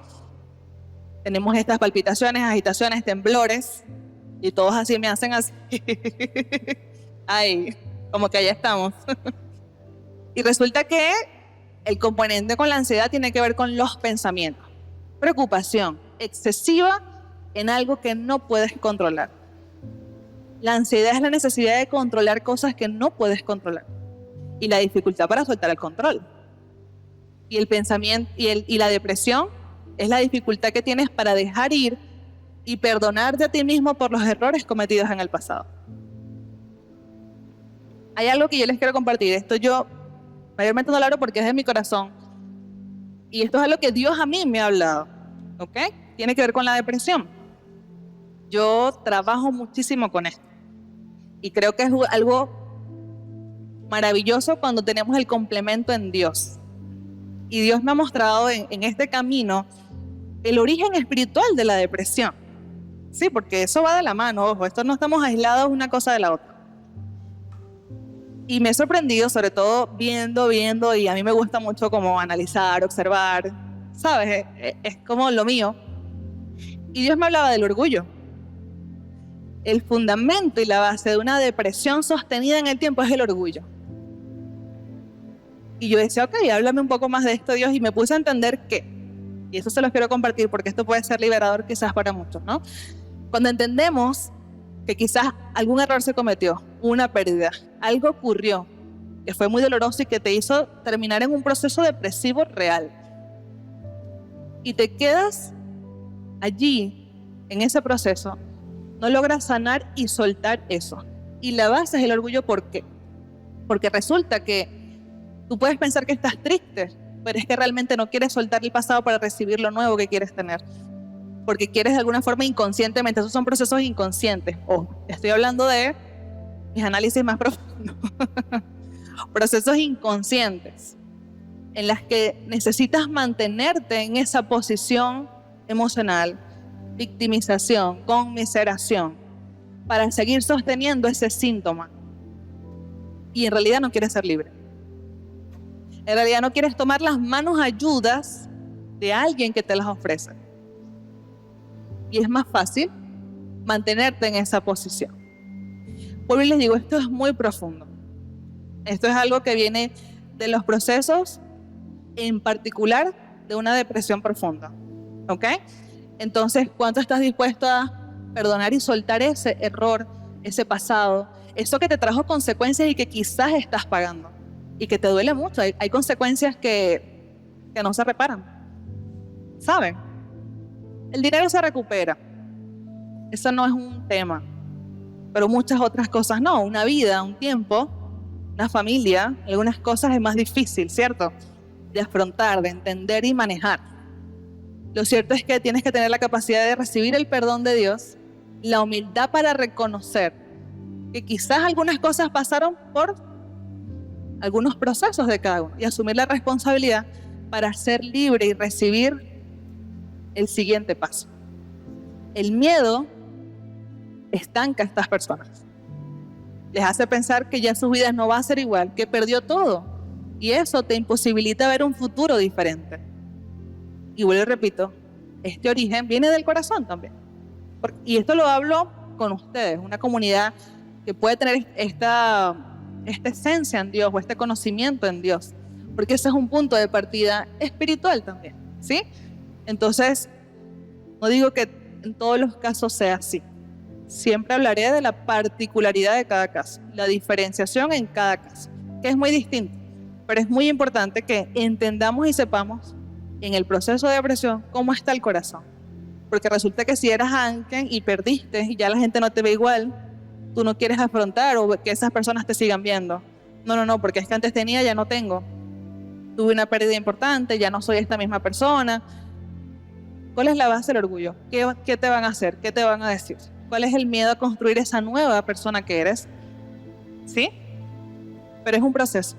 tenemos estas palpitaciones, agitaciones, temblores, y todos así me hacen así. Ay, como que allá estamos. Y resulta que el componente con la ansiedad tiene que ver con los pensamientos. Preocupación excesiva en algo que no puedes controlar. La ansiedad es la necesidad de controlar cosas que no puedes controlar y la dificultad para soltar el control. Y el pensamiento y la depresión es la dificultad que tienes para dejar ir y perdonarte a ti mismo por los errores cometidos en el pasado. Hay algo que yo les quiero compartir. Esto yo mayormente no lo hablo porque es de mi corazón. Y esto es algo que Dios a mí me ha hablado, ¿ok? Tiene que ver con la depresión. Yo trabajo muchísimo con esto. Y creo que es algo maravilloso cuando tenemos el complemento en Dios. Y Dios me ha mostrado en este camino el origen espiritual de la depresión. Sí, porque eso va de la mano, ojo, esto no estamos aislados una cosa de la otra. Y me he sorprendido, sobre todo viendo, y a mí me gusta mucho como analizar, observar, ¿sabes? Es como lo mío. Y Dios me hablaba del orgullo. El fundamento y la base de una depresión sostenida en el tiempo es el orgullo. Y yo decía, ok, háblame un poco más de esto, Dios, y me puse a entender que, y eso se los quiero compartir porque esto puede ser liberador quizás para muchos, ¿no? Cuando entendemos que quizás algún error se cometió, una pérdida, algo ocurrió que fue muy doloroso y que te hizo terminar en un proceso depresivo real. Y te quedas allí, en ese proceso, no logras sanar y soltar eso. Y la base es el orgullo, ¿por qué? Porque resulta que tú puedes pensar que estás triste, pero es que realmente no quieres soltar el pasado para recibir lo nuevo que quieres tener. Porque quieres de alguna forma inconscientemente, esos son procesos inconscientes. Estoy hablando de mis análisis más profundos. Procesos inconscientes en las que necesitas mantenerte en esa posición emocional, victimización, conmiseración, para seguir sosteniendo ese síntoma. Y en realidad no quieres ser libre. En realidad no quieres tomar las manos ayudas de alguien que te las ofrece. Y es más fácil mantenerte en esa posición. Por eso les digo, esto es muy profundo. Esto es algo que viene de los procesos, en particular de una depresión profunda. ¿Ok? Entonces, ¿cuánto estás dispuesto a perdonar y soltar ese error, ese pasado, eso que te trajo consecuencias y que quizás estás pagando y que te duele mucho? Hay consecuencias que no se reparan. ¿Saben? El dinero se recupera. Eso no es un tema. Pero muchas otras cosas no. Una vida, un tiempo, una familia, algunas cosas es más difícil, ¿cierto? De afrontar, de entender y manejar. Lo cierto es que tienes que tener la capacidad de recibir el perdón de Dios, la humildad para reconocer que quizás algunas cosas pasaron por algunos procesos de cada uno y asumir la responsabilidad para ser libre y recibir el siguiente paso. El miedo estanca a estas personas. Les hace pensar que ya su vida no va a ser igual, que perdió todo. Y eso te imposibilita ver un futuro diferente. Y vuelvo y repito, este origen viene del corazón también. Y esto lo hablo con ustedes, una comunidad que puede tener esta esencia en Dios o este conocimiento en Dios. Porque ese es un punto de partida espiritual también, ¿sí? Entonces, no digo que en todos los casos sea así. Siempre hablaré de la particularidad de cada caso, la diferenciación en cada caso, que es muy distinto. Pero es muy importante que entendamos y sepamos en el proceso de depresión cómo está el corazón. Porque resulta que si eras Anken y perdiste y ya la gente no te ve igual, tú no quieres afrontar o que esas personas te sigan viendo. No, porque es que antes tenía, ya no tengo. Tuve una pérdida importante, ya no soy esta misma persona. ¿Cuál es la base del orgullo? ¿Qué te van a hacer? ¿Qué te van a decir? ¿Cuál es el miedo a construir esa nueva persona que eres? ¿Sí? Pero es un proceso.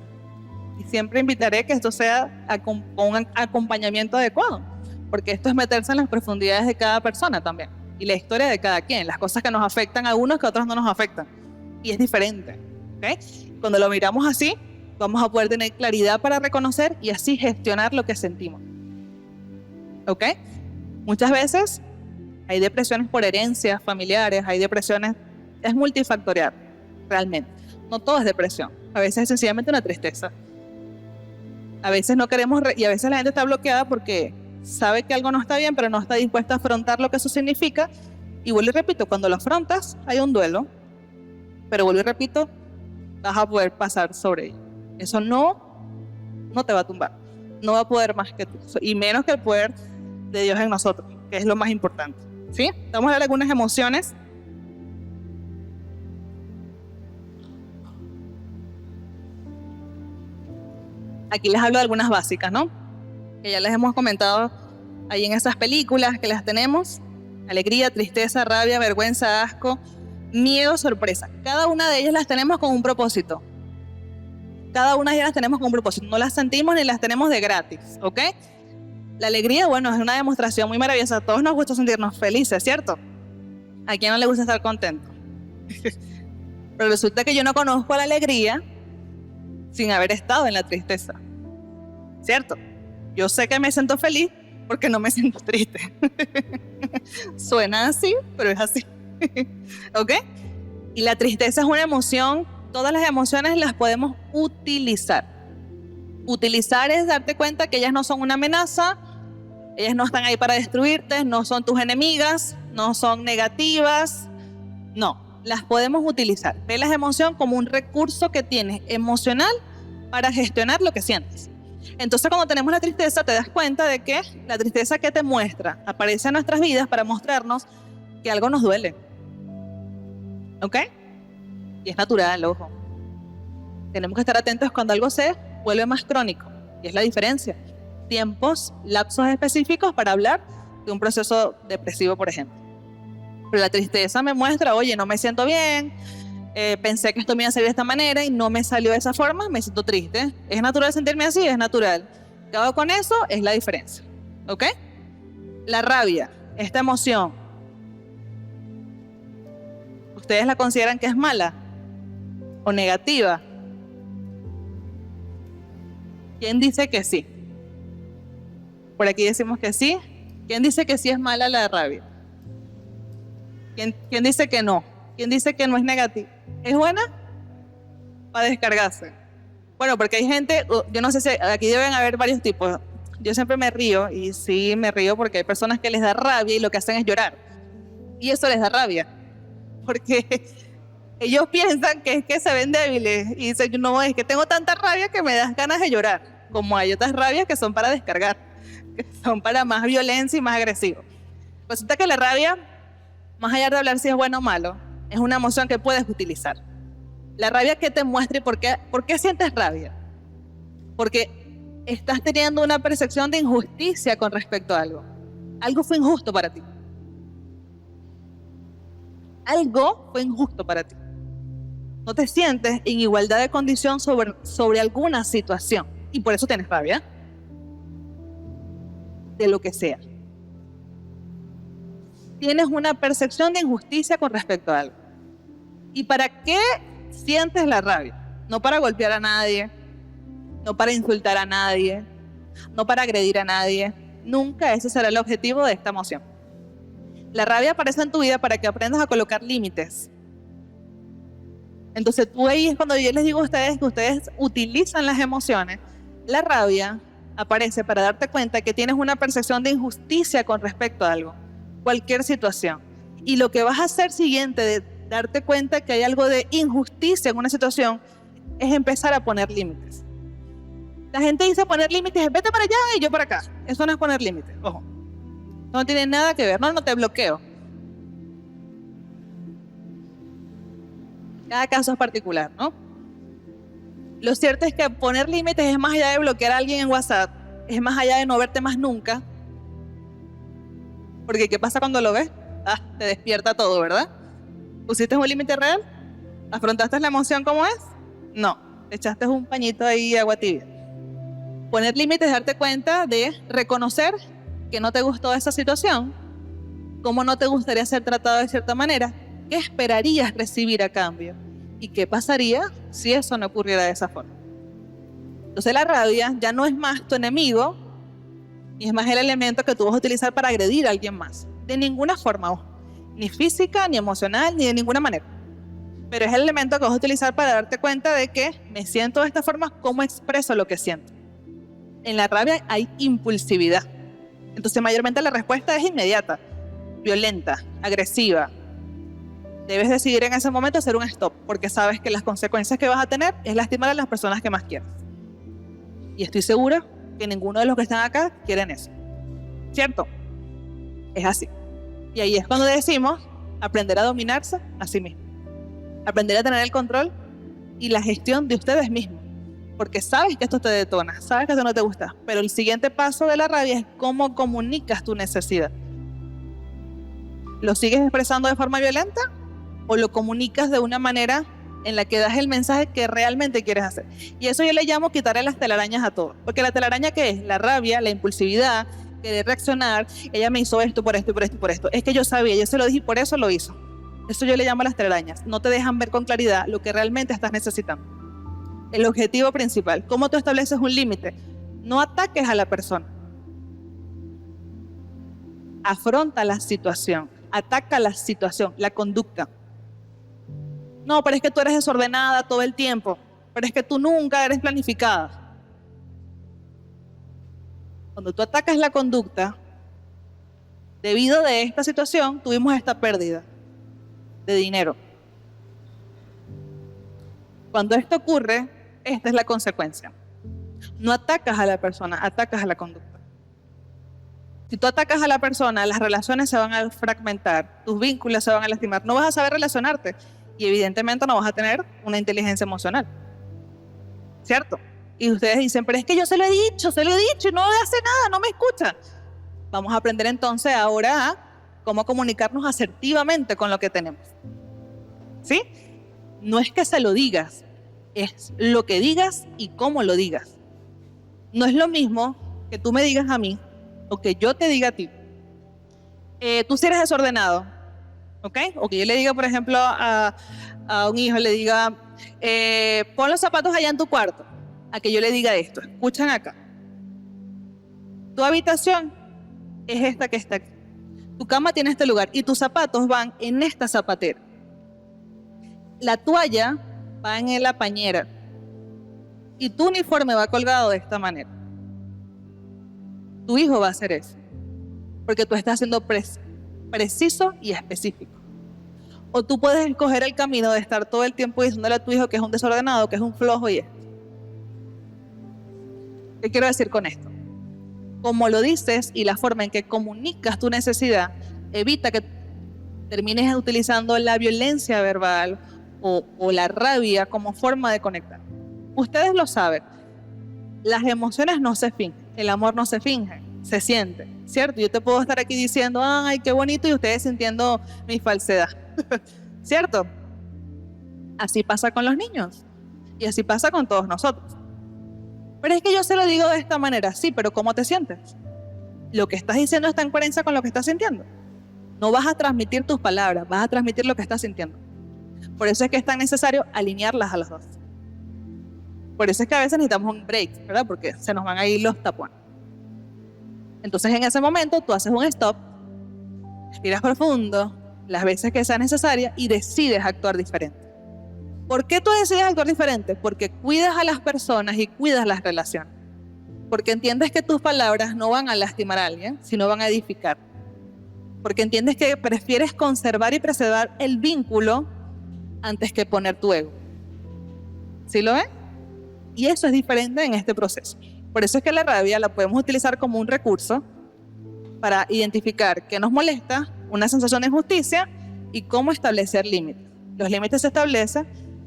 Y siempre invitaré que esto sea con un acompañamiento adecuado, porque esto es meterse en las profundidades de cada persona también, y la historia de cada quien, las cosas que nos afectan a unos que a otros no nos afectan, y es diferente, ¿ok? Cuando lo miramos así, vamos a poder tener claridad para reconocer y así gestionar lo que sentimos, ¿ok? Muchas veces hay depresiones por herencias familiares, hay depresiones, es multifactorial, realmente. No todo es depresión, a veces es sencillamente una tristeza. A veces no queremos, y a veces la gente está bloqueada porque sabe que algo no está bien, pero no está dispuesta a afrontar lo que eso significa. Y vuelvo y repito, cuando lo afrontas, hay un duelo, pero vuelvo y repito, vas a poder pasar sobre ello. Eso no te va a tumbar, no va a poder más que tú, y menos que el poder de Dios en nosotros, que es lo más importante. ¿Sí? Vamos a ver algunas emociones. Aquí les hablo de algunas básicas, ¿no? Que ya les hemos comentado ahí en esas películas que las tenemos. Alegría, tristeza, rabia, vergüenza, asco, miedo, sorpresa. Cada una de ellas las tenemos con un propósito. Cada una de ellas las tenemos con un propósito. No las sentimos ni las tenemos de gratis, ¿ok? La alegría, bueno, es una demostración muy maravillosa. A todos nos gusta sentirnos felices, ¿cierto? ¿A quién no le gusta estar contento? Pero resulta que yo no conozco la alegría sin haber estado en la tristeza, ¿cierto? Yo sé que me siento feliz porque no me siento triste. Suena así, pero es así. ¿Ok? Y la tristeza es una emoción, todas las emociones las podemos utilizar. Utilizar es darte cuenta que ellas no son una amenaza, ellas no están ahí para destruirte, no son tus enemigas, no son negativas, no. Las podemos utilizar. Ve las emociones como un recurso que tienes emocional para gestionar lo que sientes. Entonces, cuando tenemos la tristeza, te das cuenta de que la tristeza que te muestra aparece en nuestras vidas para mostrarnos que algo nos duele. ¿Ok? Y es natural, ojo. Tenemos que estar atentos cuando algo se vuelve más crónico. Y es la diferencia. Tiempos, lapsos específicos para hablar de un proceso depresivo, por ejemplo. Pero la tristeza me muestra, oye, no me siento bien, pensé que esto me iba a salir de esta manera y no me salió de esa forma, me siento triste. ¿Es natural sentirme así? Es natural. ¿Qué hago con eso? Es la diferencia. ¿Ok? La rabia, esta emoción, ¿ustedes la consideran que es mala o negativa? ¿Quién dice que sí? Por aquí decimos que sí. ¿Quién dice que sí es mala la rabia? ¿Quién dice que no? ¿Quién dice que no es negativa? ¿Es buena? Para descargarse. Bueno, porque hay gente, yo no sé si aquí deben haber varios tipos. Yo siempre me río, y sí me río porque hay personas que les da rabia y lo que hacen es llorar. Y eso les da rabia. Porque ellos piensan que es que se ven débiles y dicen, no, es que tengo tanta rabia que me das ganas de llorar. Como hay otras rabias que son para descargar, que son para más violencia y más agresivo. Resulta que la rabia, más allá de hablar si es bueno o malo, es una emoción que puedes utilizar. La rabia que te muestra y por qué sientes rabia. Porque estás teniendo una percepción de injusticia con respecto a algo. Algo fue injusto para ti. Algo fue injusto para ti. No te sientes en igualdad de condición sobre alguna situación. Y por eso tienes rabia. De lo que sea. Tienes una percepción de injusticia con respecto a algo. ¿Y para qué sientes la rabia? No para golpear a nadie, no para insultar a nadie, no para agredir a nadie. Nunca ese será el objetivo de esta emoción. La rabia aparece en tu vida para que aprendas a colocar límites. Entonces tú ahí es cuando yo les digo a ustedes que ustedes utilizan las emociones. La rabia aparece para darte cuenta que tienes una percepción de injusticia con respecto a algo. Cualquier situación. Y lo que vas a hacer siguiente de darte cuenta que hay algo de injusticia en una situación es empezar a poner límites. La gente dice poner límites, vete para allá y yo para acá. Eso no es poner límites, ojo. No tiene nada que ver. No, no te bloqueo. Cada caso es particular, ¿no? Lo cierto es que poner límites es más allá de bloquear a alguien en WhatsApp, es más allá de no verte más nunca. Porque ¿qué pasa cuando lo ves? Te despierta todo, ¿verdad? ¿Pusiste un límite real? ¿Afrontaste la emoción como es? No, echaste un pañito ahí agua tibia. Poner límites es darte cuenta de reconocer que no te gustó esa situación, cómo no te gustaría ser tratado de cierta manera, qué esperarías recibir a cambio y qué pasaría si eso no ocurriera de esa forma. Entonces la rabia ya no es más tu enemigo, ni es más el elemento que tú vas a utilizar para agredir a alguien más. De ninguna forma, ni física, ni emocional, ni de ninguna manera. Pero es el elemento que vas a utilizar para darte cuenta de que me siento de esta forma, cómo expreso lo que siento. En la rabia hay impulsividad. Entonces mayormente la respuesta es inmediata, violenta, agresiva. Debes decidir en ese momento hacer un stop, porque sabes que las consecuencias que vas a tener es lastimar a las personas que más quieres. Y estoy segura que ninguno de los que están acá quieren eso. ¿Cierto? Es así. Y ahí es cuando decimos aprender a dominarse a sí mismo. Aprender a tener el control y la gestión de ustedes mismos. Porque sabes que esto te detona, sabes que esto no te gusta. Pero el siguiente paso de la rabia es cómo comunicas tu necesidad. ¿Lo sigues expresando de forma violenta o lo comunicas de una manera en la que das el mensaje que realmente quieres hacer? Y eso yo le llamo quitarle las telarañas a todo. Porque la telaraña, ¿qué es? La rabia, la impulsividad, querer reaccionar. Ella me hizo esto, por esto, por esto, por esto. Es que yo sabía, yo se lo dije y por eso lo hizo. Eso yo le llamo las telarañas. No te dejan ver con claridad lo que realmente estás necesitando. El objetivo principal. ¿Cómo tú estableces un límite? No ataques a la persona. Afronta la situación. Ataca la situación, la conducta. No, pero es que tú eres desordenada todo el tiempo. Pero es que tú nunca eres planificada. Cuando tú atacas la conducta, debido a esta situación, tuvimos esta pérdida de dinero. Cuando esto ocurre, esta es la consecuencia. No atacas a la persona, atacas a la conducta. Si tú atacas a la persona, las relaciones se van a fragmentar, tus vínculos se van a lastimar, no vas a saber relacionarte y evidentemente no vas a tener una inteligencia emocional. ¿Cierto? Y ustedes dicen, pero es que yo se lo he dicho y no hace nada, no me escucha. Vamos a aprender entonces ahora a cómo comunicarnos asertivamente con lo que tenemos. ¿Sí? No es que se lo digas, es lo que digas y cómo lo digas. No es lo mismo que tú me digas a mí o que yo te diga a ti. Tú sí eres desordenado, ¿ok? O que yo le diga, por ejemplo, a un hijo, le diga, pon los zapatos allá en tu cuarto. A que yo le diga esto, escuchan acá. Tu habitación es esta que está aquí. Tu cama tiene este lugar y tus zapatos van en esta zapatera. La toalla va en la pañera y tu uniforme va colgado de esta manera. Tu hijo va a hacer eso porque tú estás siendo preciso y específico. O tú puedes escoger el camino de estar todo el tiempo diciéndole a tu hijo que es un desordenado, que es un flojo y esto. ¿Qué quiero decir con esto? Como lo dices y la forma en que comunicas tu necesidad evita que termines utilizando la violencia verbal o la rabia como forma de conectar. Ustedes lo saben, las emociones no se fingen, el amor no se finge, se siente, ¿cierto? Yo te puedo estar aquí diciendo, ay, qué bonito, y ustedes sintiendo mi falsedad, ¿cierto? Así pasa con los niños y así pasa con todos nosotros. Pero es que yo se lo digo de esta manera, sí, pero ¿cómo te sientes? Lo que estás diciendo está en coherencia con lo que estás sintiendo. No vas a transmitir tus palabras, vas a transmitir lo que estás sintiendo. Por eso es que es tan necesario alinearlas a las dos. Por eso es que a veces necesitamos un break, ¿verdad? Porque se nos van a ir los tapones. Entonces en ese momento tú haces un stop, respiras profundo, las veces que sea necesaria y decides actuar diferente. ¿Por qué tú decides actuar diferente? Porque cuidas a las personas y cuidas las relaciones. Porque entiendes que tus palabras no van a lastimar a alguien, sino van a edificar. Porque entiendes que prefieres conservar y preservar el vínculo antes que poner tu ego. ¿Sí lo ven? Y eso es diferente en este proceso. Por eso es que la rabia la podemos utilizar como un recurso para identificar qué nos molesta, una sensación de injusticia y cómo establecer límites. Los límites se establecen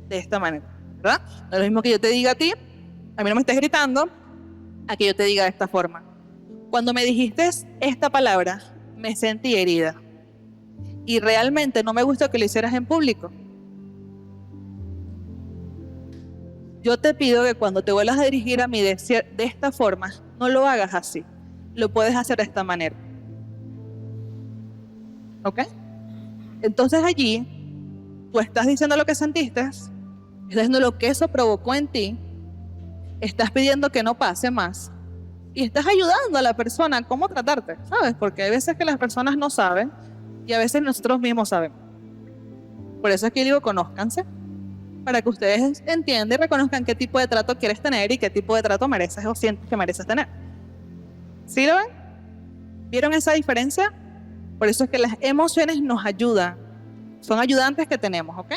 de esta manera, ¿verdad? No es lo mismo que yo te diga a ti, a mí no me estés gritando, a que yo te diga de esta forma. Cuando me dijiste esta palabra, me sentí herida. Y realmente no me gustó que lo hicieras en público. Yo te pido que cuando te vuelvas a dirigir a mí de esta forma, no lo hagas así. Lo puedes hacer de esta manera. ¿Ok? Entonces allí, tú estás diciendo lo que sentiste, estás diciendo lo que eso provocó en ti, estás pidiendo que no pase más y estás ayudando a la persona a cómo tratarte, ¿sabes? Porque hay veces que las personas no saben y a veces nosotros mismos sabemos. Por eso es que digo, conózcanse, para que ustedes entiendan y reconozcan qué tipo de trato quieres tener y qué tipo de trato mereces o sientes que mereces tener. ¿Sí lo ven? ¿Vieron esa diferencia? Por eso es que las emociones nos ayudan, son ayudantes que tenemos, ¿ok?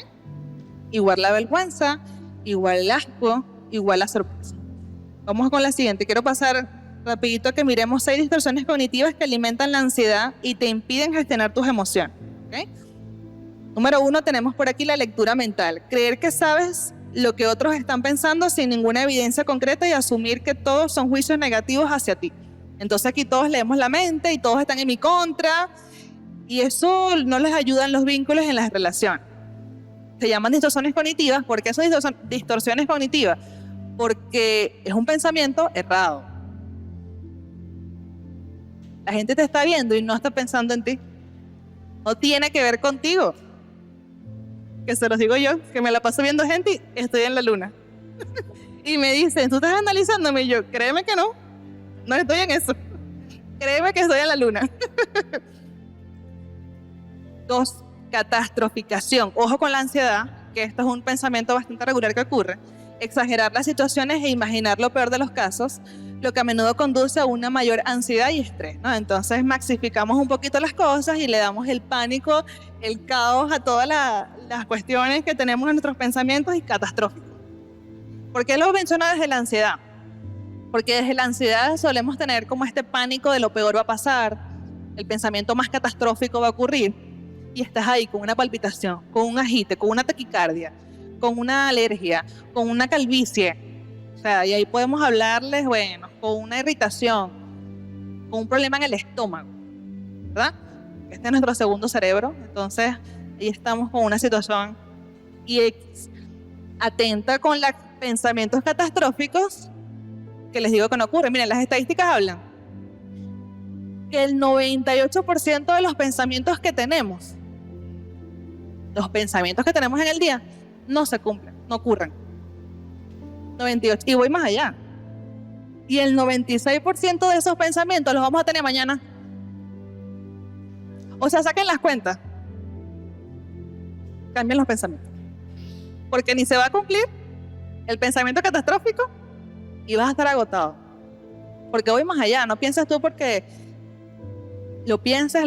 Igual la vergüenza, igual el asco, igual la sorpresa. Vamos con la siguiente. Quiero pasar rapidito a que miremos 6 distorsiones cognitivas que alimentan la ansiedad y te impiden gestionar tus emociones, ¿ok? Número 1, tenemos por aquí la lectura mental. Creer que sabes lo que otros están pensando sin ninguna evidencia concreta y asumir que todos son juicios negativos hacia ti. Entonces aquí todos leemos la mente y todos están en mi contra y eso no les ayuda en los vínculos en las relaciones. Se llaman distorsiones cognitivas. ¿Por qué son distorsiones cognitivas? Porque es un pensamiento errado. La gente te está viendo y no está pensando en ti. No tiene que ver contigo. Que se los digo yo, que me la paso viendo gente y estoy en la luna. Y me dicen, ¿tú estás analizándome? Y yo, créeme que no. No estoy en eso. Créeme que estoy en la luna. 2, catastroficación. Ojo con la ansiedad, que esto es un pensamiento bastante regular que ocurre. Exagerar las situaciones e imaginar lo peor de los casos, lo que a menudo conduce a una mayor ansiedad y estrés, ¿no? Entonces maxificamos un poquito las cosas y le damos el pánico, el caos a todas las cuestiones que tenemos en nuestros pensamientos y catastróficos. ¿Por qué lo menciono desde la ansiedad? Porque desde la ansiedad solemos tener como este pánico de lo peor va a pasar, el pensamiento más catastrófico va a ocurrir y estás ahí con una palpitación, con un agite, con una taquicardia, con una alergia, con una calvicie. O sea, y ahí podemos hablarles, bueno, con una irritación, con un problema en el estómago, ¿verdad? Este es nuestro segundo cerebro, entonces ahí estamos con una situación y atenta con los pensamientos catastróficos que les digo que no ocurren. Miren, las estadísticas hablan que el 98% de los pensamientos que tenemos, los pensamientos que tenemos en el día, no se cumplen, no ocurren. 98, y voy más allá. Y el 96% de esos pensamientos los vamos a tener mañana. O sea, saquen las cuentas. Cambien los pensamientos. Porque ni se va a cumplir el pensamiento catastrófico y vas a estar agotado. Porque voy más allá. No piensas tú porque lo piensas,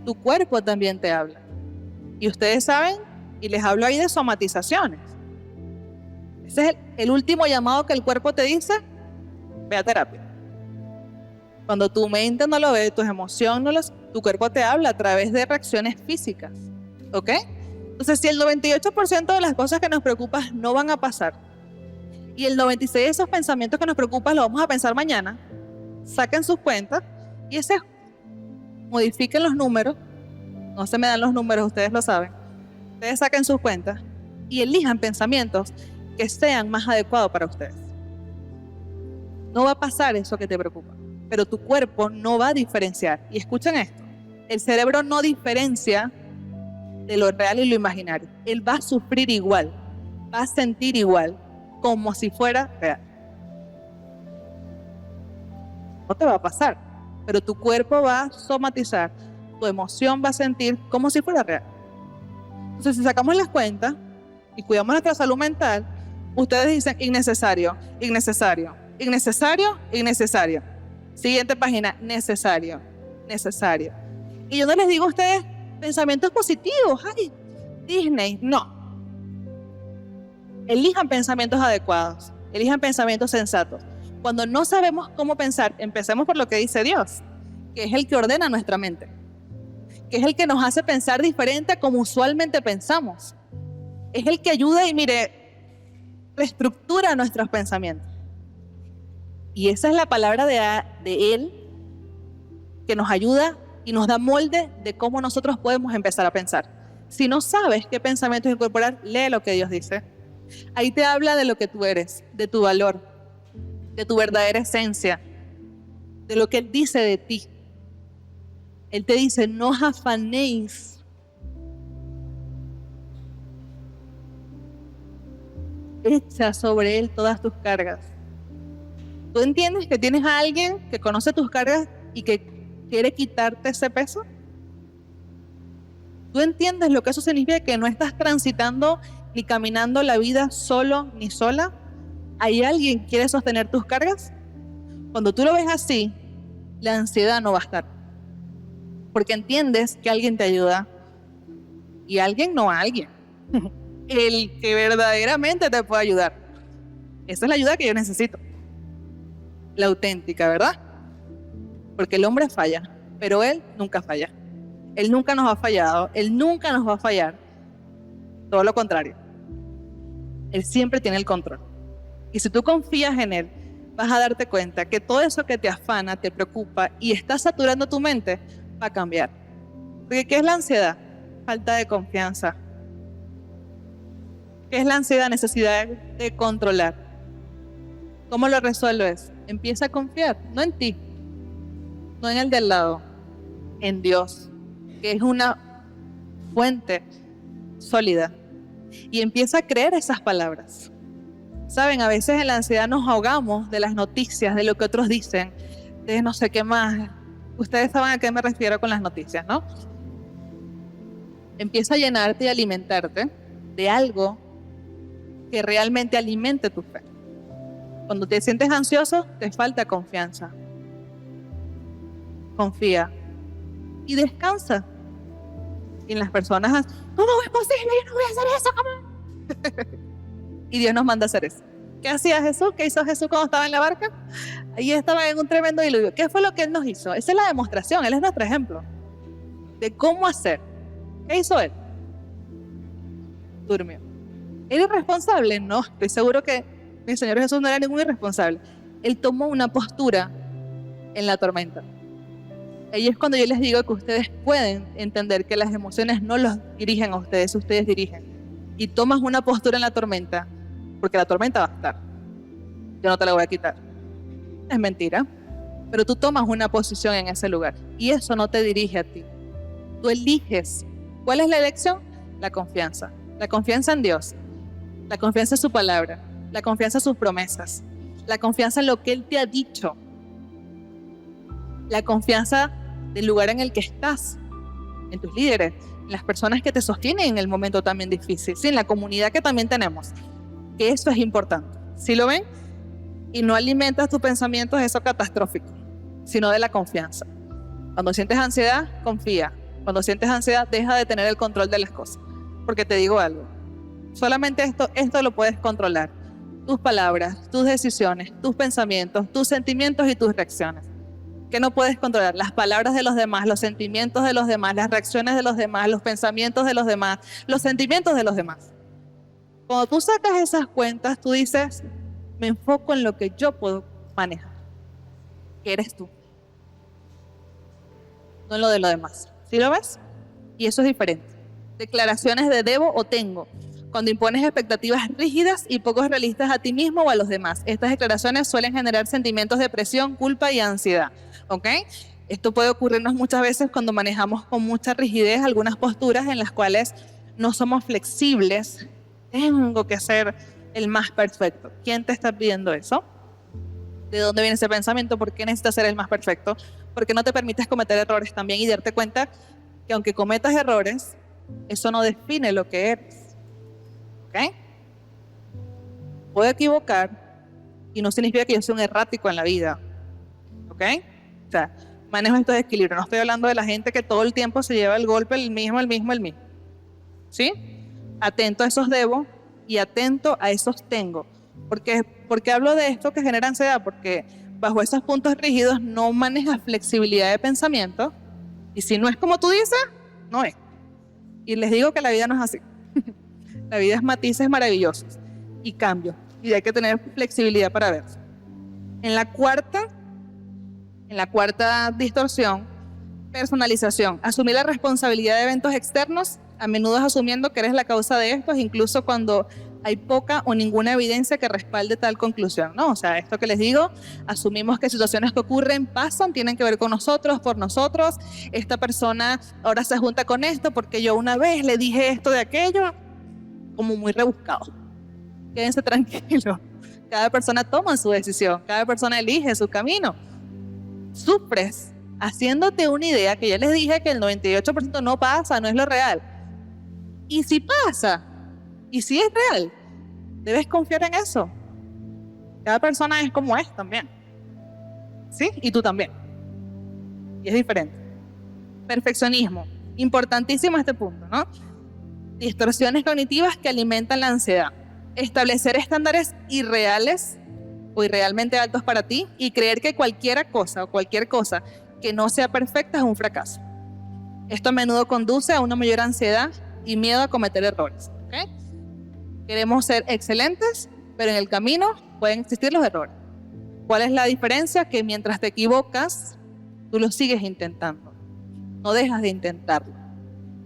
tu cuerpo también te habla. Y ustedes saben, y les hablo ahí de somatizaciones. Ese es el último llamado que el cuerpo te dice, ve a terapia. Cuando tu mente no lo ve, tus emociones, tu cuerpo te habla a través de reacciones físicas. ¿Ok? Entonces, si el 98% de las cosas que nos preocupan no van a pasar, y el 96% de esos pensamientos que nos preocupan los vamos a pensar mañana, saquen sus cuentas, y modifiquen los números, no se me dan los números, ustedes lo saben, ustedes saquen sus cuentas, y elijan pensamientos que sean más adecuados para ustedes. No va a pasar eso que te preocupa, pero tu cuerpo no va a diferenciar. Y escuchen esto, el cerebro no diferencia de lo real y lo imaginario. Él va a sufrir igual, va a sentir igual, como si fuera real. No te va a pasar, pero tu cuerpo va a somatizar, tu emoción va a sentir como si fuera real. Entonces, si sacamos las cuentas y cuidamos nuestra salud mental, ustedes dicen innecesario, innecesario, innecesario, innecesario. Siguiente página, necesario, necesario. Y yo no les digo a ustedes pensamientos positivos, ay, Disney, no. Elijan pensamientos adecuados, elijan pensamientos sensatos. Cuando no sabemos cómo pensar, empecemos por lo que dice Dios. que es el que ordena nuestra mente, que es el que nos hace pensar diferente a como usualmente pensamos. Es el que ayuda y, mire, reestructura nuestros pensamientos. Y esa es la palabra de Él que nos ayuda y nos da molde de cómo nosotros podemos empezar a pensar. Si no sabes qué pensamientos incorporar, lee lo que Dios dice. Ahí te habla de lo que tú eres, de tu valor, de tu verdadera esencia, de lo que Él dice de ti. Él te dice, no os afanéis. Echa sobre Él todas tus cargas. ¿Tú entiendes que tienes a alguien que conoce tus cargas y que quiere quitarte ese peso? ¿Tú entiendes lo que eso significa? Que no estás transitando ni caminando la vida solo ni sola. ¿Hay alguien que quiere sostener tus cargas? Cuando tú lo ves así, la ansiedad no va a estar. Porque entiendes que alguien te ayuda. Y alguien no a alguien. El que verdaderamente te puede ayudar. Esa es la ayuda que yo necesito. La auténtica, ¿verdad? Porque el hombre falla, pero Él nunca falla. Él nunca nos ha fallado, Él nunca nos va a fallar. Todo lo contrario. Él siempre tiene el control. Y si tú confías en Él, vas a darte cuenta que todo eso que te afana, te preocupa y está saturando tu mente, va a cambiar. Porque ¿qué es la ansiedad? Falta de confianza. ¿Qué es la ansiedad? Necesidad de controlar. ¿Cómo lo resuelves? Empieza a confiar, no en ti, no en el del lado, en Dios, que es una fuente sólida. Y empieza a creer esas palabras. Saben, a veces en la ansiedad nos ahogamos de las noticias, de lo que otros dicen, de no sé qué más. Ustedes saben a qué me refiero con las noticias, ¿no? Empieza a llenarte y alimentarte de algo que realmente alimente tu fe. Cuando te sientes ansioso, te falta confianza. Confía y descansa. Y en las personas, ¿cómo es posible? Yo no voy a hacer eso, ¿cómo? Y Dios nos manda a hacer eso. ¿Qué hacía Jesús? ¿Qué hizo Jesús cuando estaba en la barca? Ahí estaba en un tremendo diluvio. ¿Qué fue lo que Él nos hizo? Esa es la demostración. Él es nuestro ejemplo de cómo hacer. ¿Qué hizo Él? Durmió. ¿Era irresponsable? No, estoy seguro que mi Señor Jesús no era ningún irresponsable. Él tomó una postura en la tormenta. Ahí es cuando yo les digo que ustedes pueden entender que las emociones no los dirigen a ustedes, ustedes dirigen. Y tomas una postura en la tormenta, porque la tormenta va a estar. Yo no te la voy a quitar. Es mentira. Pero tú tomas una posición en ese lugar. Y eso no te dirige a ti. Tú eliges. ¿Cuál es la elección? La confianza. La confianza en Dios. La confianza en su palabra. La confianza en sus promesas. La confianza en lo que Él te ha dicho. La confianza del lugar en el que estás, en tus líderes, en las personas que te sostienen en el momento también difícil, sí, en la comunidad que también tenemos, que eso es importante. ¿Sí lo ven? Y no alimentas tus pensamientos de eso catastrófico, sino de la confianza. Cuando sientes ansiedad, confía. Cuando sientes ansiedad, deja de tener el control de las cosas. Porque te digo algo, solamente esto lo puedes controlar. Tus palabras, tus decisiones, tus pensamientos, tus sentimientos y tus reacciones. ¿Qué no puedes controlar? Las palabras de los demás, los sentimientos de los demás, las reacciones de los demás, los pensamientos de los demás, los sentimientos de los demás. Cuando tú sacas esas cuentas, tú dices, me enfoco en lo que yo puedo manejar, que eres tú, no en lo de los demás. ¿Sí lo ves? Y eso es diferente. Declaraciones de debo o tengo, cuando impones expectativas rígidas y poco realistas a ti mismo o a los demás. Estas declaraciones suelen generar sentimientos de presión, culpa y ansiedad. ¿Ok? Esto puede ocurrirnos muchas veces cuando manejamos con mucha rigidez algunas posturas en las cuales no somos flexibles. Tengo que ser el más perfecto. ¿Quién te está pidiendo eso? ¿De dónde viene ese pensamiento? ¿Por qué necesitas ser el más perfecto? Porque no te permites cometer errores también y darte cuenta que aunque cometas errores, eso no define lo que eres. ¿Ok? Puedo equivocar y no significa que yo sea un errático en la vida. ¿Ok? O sea, manejo estos equilibrios. No estoy hablando de la gente que todo el tiempo se lleva el golpe, el mismo. ¿Sí? Atento a esos debo y atento a esos tengo. ¿Por qué hablo de esto que genera ansiedad? Porque bajo esos puntos rígidos no manejas flexibilidad de pensamiento, y si no es como tú dices, no es. Y les digo que la vida no es así. La vida es matices maravillosos y cambios, y hay que tener flexibilidad para ver. En la cuarta distorsión, personalización. Asumir la responsabilidad de eventos externos, a menudo es asumiendo que eres la causa de estos, incluso cuando hay poca o ninguna evidencia que respalde tal conclusión, ¿no? O sea, esto que les digo, asumimos que situaciones que ocurren, pasan, tienen que ver con nosotros, por nosotros. Esta persona ahora se junta con esto porque yo una vez le dije esto de aquello, como muy rebuscado. Quédense tranquilos. Cada persona toma su decisión, cada persona elige su camino. Sufres haciéndote una idea que ya les dije que el 98% no pasa, no es lo real. Y si pasa, y si es real, debes confiar en eso. Cada persona es como es también. ¿Sí? Y tú también. Y es diferente. Perfeccionismo. Importantísimo este punto, ¿no? Distorsiones cognitivas que alimentan la ansiedad. Establecer estándares irreales o irrealmente altos para ti y creer que cualquier cosa que no sea perfecta es un fracaso. Esto a menudo conduce a una mayor ansiedad y miedo a cometer errores. ¿Okay? Queremos ser excelentes, pero en el camino pueden existir los errores. ¿Cuál es la diferencia? Que mientras te equivocas, tú lo sigues intentando. No dejas de intentarlo.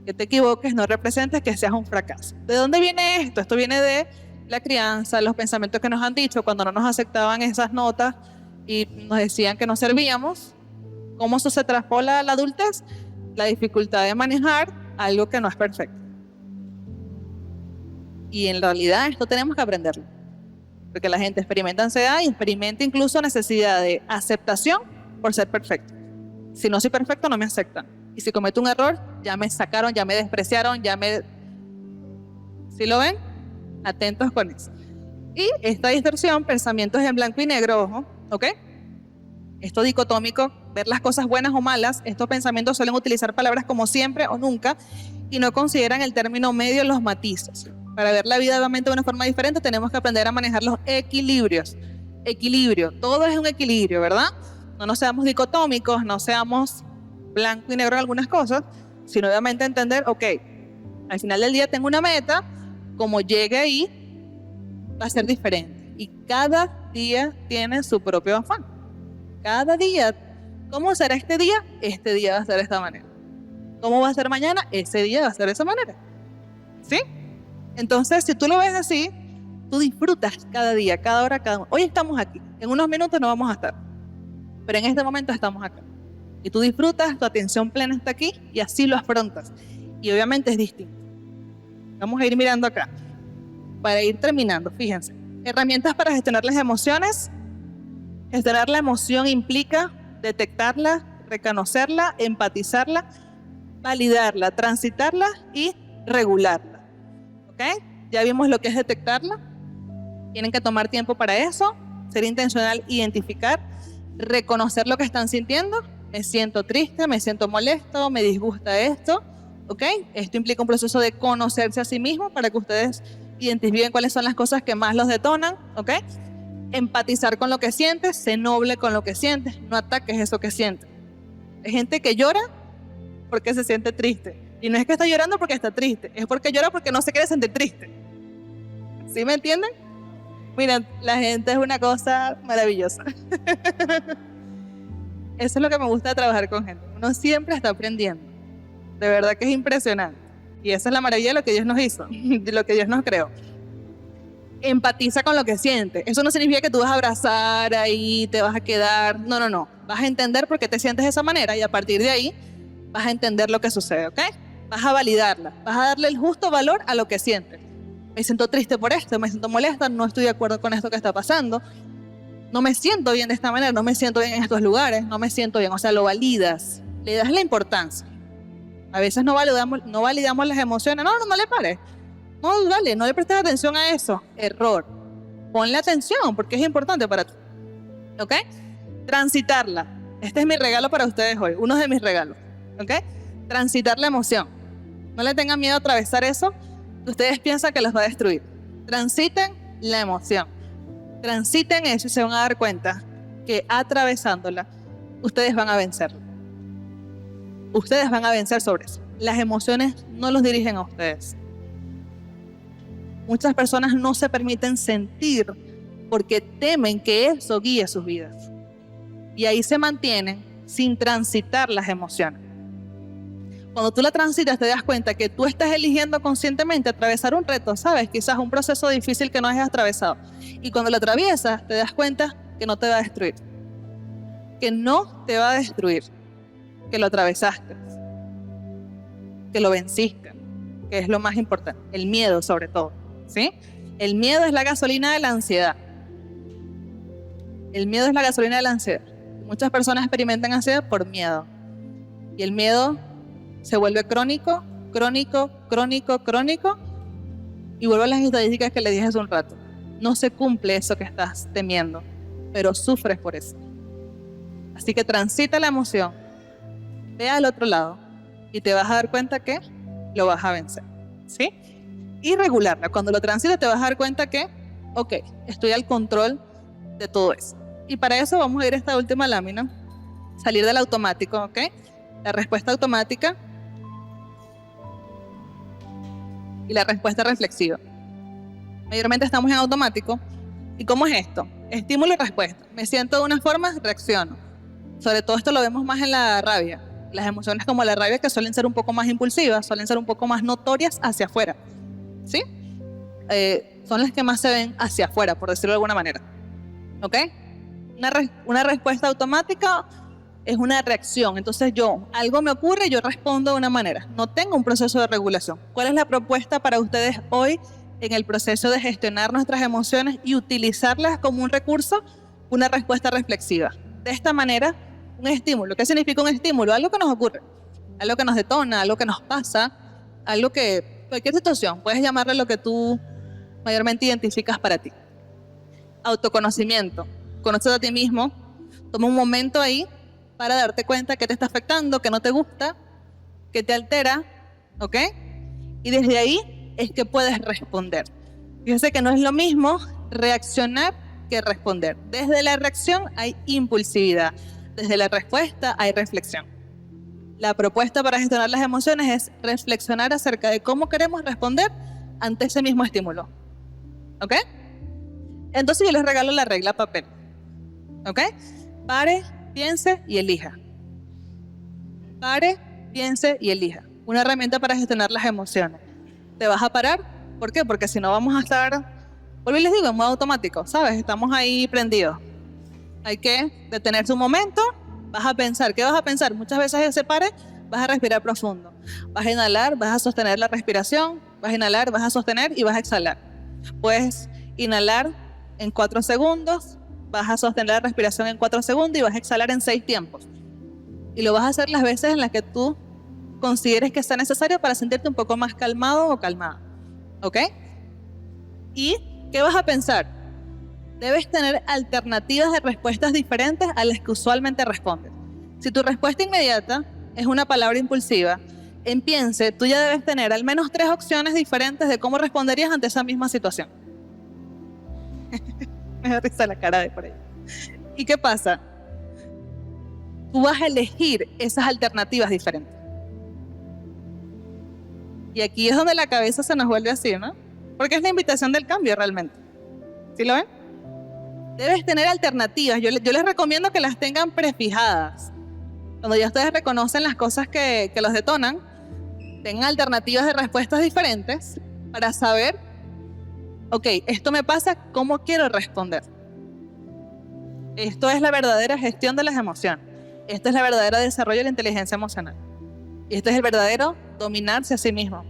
Que te equivoques no representa que seas un fracaso. ¿De dónde viene esto? Esto viene de la crianza, los pensamientos que nos han dicho cuando no nos aceptaban esas notas y nos decían que no servíamos. ¿Cómo eso se traspola a la adultez? La dificultad de manejar algo que no es perfecto. Y en realidad esto tenemos que aprenderlo. Porque la gente experimenta ansiedad y experimenta incluso necesidad de aceptación por ser perfecto. Si no soy perfecto, no me aceptan. Y si cometo un error, ya me sacaron, ya me despreciaron, ¿Sí lo ven? Atentos con eso. Y esta distorsión, pensamientos en blanco y negro, ojo, ¿ok? Esto dicotómico, ver las cosas buenas o malas, estos pensamientos suelen utilizar palabras como siempre o nunca y no consideran el término medio, los matices. Para ver la vida obviamente de una forma diferente tenemos que aprender a manejar los equilibrios. Equilibrio, todo es un equilibrio, ¿verdad? No nos seamos dicotómicos, no seamos blanco y negro en algunas cosas, sino obviamente entender, ok, al final del día tengo una meta, como llegue ahí va a ser diferente. Y cada día tiene su propio afán. Cada día, ¿cómo será este día? Este día va a ser de esta manera. ¿Cómo va a ser mañana? Ese día va a ser de esa manera. ¿Sí? Entonces, si tú lo ves así, tú disfrutas cada día, cada hora, cada momento. Hoy estamos aquí, en unos minutos no vamos a estar, pero en este momento estamos acá. Y tú disfrutas, tu atención plena está aquí y así lo afrontas. Y obviamente es distinto. Vamos a ir mirando acá, para ir terminando, fíjense. Herramientas para gestionar las emociones. Gestionar la emoción implica detectarla, reconocerla, empatizarla, validarla, transitarla y regularla. ¿Ok? Ya vimos lo que es detectarla. Tienen que tomar tiempo para eso, ser intencional, identificar, reconocer lo que están sintiendo. Me siento triste, me siento molesto, me disgusta esto. ¿Ok? Esto implica un proceso de conocerse a sí mismo para que ustedes identifiquen cuáles son las cosas que más los detonan. ¿Ok? Empatizar con lo que sientes, sé noble con lo que sientes, no ataques eso que sientes. Hay gente que llora porque se siente triste. Y no es que está llorando porque está triste, es porque llora porque no se quiere sentir triste. ¿Sí me entienden? Miren, la gente es una cosa maravillosa. Eso es lo que me gusta de trabajar con gente. Uno siempre está aprendiendo. De verdad que es impresionante. Y esa es la maravilla de lo que Dios nos hizo, de lo que Dios nos creó. Empatiza con lo que sientes. Eso no significa que tú vas a abrazar ahí, te vas a quedar. No, no, no. Vas a entender por qué te sientes de esa manera y a partir de ahí vas a entender lo que sucede, ¿ok? Vas a validarla. Vas a darle el justo valor a lo que sientes. Me siento triste por esto, me siento molesta, no estoy de acuerdo con esto que está pasando. No me siento bien de esta manera, no me siento bien en estos lugares, no me siento bien. O sea, lo validas. Le das la importancia. A veces no validamos las emociones. No le pares. No, vale, no le prestes atención a eso. Error. Ponle atención porque es importante para ti. ¿Ok? Transitarla. Este es mi regalo para ustedes hoy. Uno de mis regalos. ¿Ok? Transitar la emoción. No le tengan miedo a atravesar eso que ustedes piensan que los va a destruir. Transiten la emoción. Transiten eso y se van a dar cuenta que atravesándola, ustedes van a vencer. Ustedes van a vencer sobre eso. Las emociones no los dirigen a ustedes. Muchas personas no se permiten sentir porque temen que eso guíe sus vidas. Y ahí se mantienen sin transitar las emociones. Cuando tú la transitas te das cuenta que tú estás eligiendo conscientemente atravesar un reto, ¿sabes? Quizás un proceso difícil que no hayas atravesado. Y cuando lo atraviesas te das cuenta que no te va a destruir. Que no te va a destruir. Que lo atravesaste. Que lo venciste. Que es lo más importante. El miedo sobre todo. ¿Sí? El miedo es la gasolina de la ansiedad. El miedo es la gasolina de la ansiedad. Muchas personas experimentan ansiedad por miedo. Y el miedo se vuelve crónico, crónico, crónico, crónico. Y vuelvo a las estadísticas que le dije hace un rato. No se cumple eso que estás temiendo, pero sufres por eso. Así que transita la emoción, ve al otro lado y te vas a dar cuenta que lo vas a vencer. ¿Sí? Y regularla. Cuando lo transitas te vas a dar cuenta que, ok, estoy al control de todo eso. Y para eso vamos a ir a esta última lámina, salir del automático, ¿ok? La respuesta automática y la respuesta reflexiva. Mayormente estamos en automático. ¿Y cómo es esto? Estímulo y respuesta. Me siento de una forma, reacciono. Sobre todo esto lo vemos más en la rabia. Las emociones como la rabia, que suelen ser un poco más impulsivas, suelen ser un poco más notorias hacia afuera. ¿Sí? Son las que más se ven hacia afuera, por decirlo de alguna manera. ¿Ok? Una respuesta automática es una reacción. Entonces algo me ocurre, yo respondo de una manera. No tengo un proceso de regulación. ¿Cuál es la propuesta para ustedes hoy en el proceso de gestionar nuestras emociones y utilizarlas como un recurso? Una respuesta reflexiva. De esta manera, un estímulo. ¿Qué significa un estímulo? Algo que nos ocurre, algo que nos detona, algo que nos pasa, algo que, cualquier situación, puedes llamarle lo que tú mayormente identificas para ti. Autoconocimiento. Conoces a ti mismo, toma un momento ahí para darte cuenta que te está afectando, que no te gusta, que te altera, ¿ok? Y desde ahí es que puedes responder. Fíjense que no es lo mismo reaccionar que responder. Desde la reacción hay impulsividad, desde la respuesta hay reflexión. La propuesta para gestionar las emociones es reflexionar acerca de cómo queremos responder ante ese mismo estímulo, ¿ok? Entonces yo les regalo la regla papel. ¿Ok? Pare, piense y elija. Pare, piense y elija. Una herramienta para gestionar las emociones. ¿Te vas a parar? ¿Por qué? Porque si no vamos a estar, vuelvo y les digo, en modo automático, ¿sabes? Estamos ahí prendidos. Hay que detenerse un momento, vas a pensar. ¿Qué vas a pensar? Muchas veces ese pare, vas a respirar profundo. Vas a inhalar, vas a sostener la respiración, vas a inhalar, vas a sostener y vas a exhalar. Puedes inhalar en 4 segundos, vas a sostener la respiración en 4 segundos y vas a exhalar en 6 tiempos. Y lo vas a hacer las veces en las que tú consideres que sea necesario para sentirte un poco más calmado o calmada. ¿Ok? ¿Y qué vas a pensar? Debes tener alternativas de respuestas diferentes a las que usualmente respondes. Si tu respuesta inmediata es una palabra impulsiva, en piense, tú ya debes tener al menos 3 opciones diferentes de cómo responderías ante esa misma situación. Me da risa la cara de por ahí. ¿Y qué pasa? Tú vas a elegir esas alternativas diferentes. Y aquí es donde la cabeza se nos vuelve así, ¿no? Porque es la invitación del cambio realmente. ¿Sí lo ven? Debes tener alternativas. Yo les recomiendo que las tengan prefijadas. Cuando ya ustedes reconocen las cosas que los detonan, tengan alternativas de respuestas diferentes para saber, ok, esto me pasa, ¿cómo quiero responder? Esto es la verdadera gestión de las emociones. Esto es la verdadera desarrollo de la inteligencia emocional. Y este es el verdadero dominarse a sí mismo.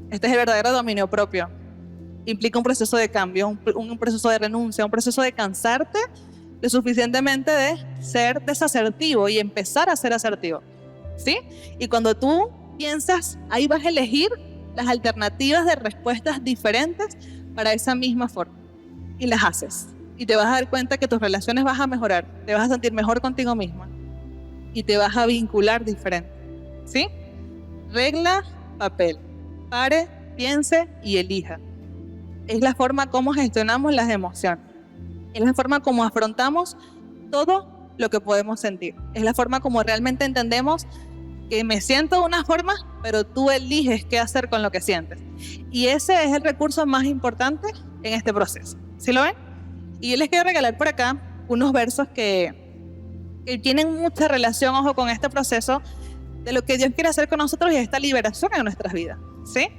Este es el verdadero dominio propio. Implica un proceso de cambio, un proceso de renuncia, un proceso de cansarte lo suficientemente de ser desasertivo y empezar a ser asertivo. ¿Sí? Y cuando tú piensas, ahí vas a elegir las alternativas de respuestas diferentes para esa misma forma. Y las haces. Y te vas a dar cuenta que tus relaciones vas a mejorar. Te vas a sentir mejor contigo misma. Y te vas a vincular diferente. ¿Sí? Regla, papel. Pare, piense y elija. Es la forma como gestionamos las emociones. Es la forma como afrontamos todo lo que podemos sentir. Es la forma como realmente entendemos que me siento de una forma, pero tú eliges qué hacer con lo que sientes. Y ese es el recurso más importante en este proceso. ¿Sí lo ven? Y yo les quiero regalar por acá unos versos que tienen mucha relación, ojo, con este proceso de lo que Dios quiere hacer con nosotros y esta liberación en nuestras vidas. ¿Sí?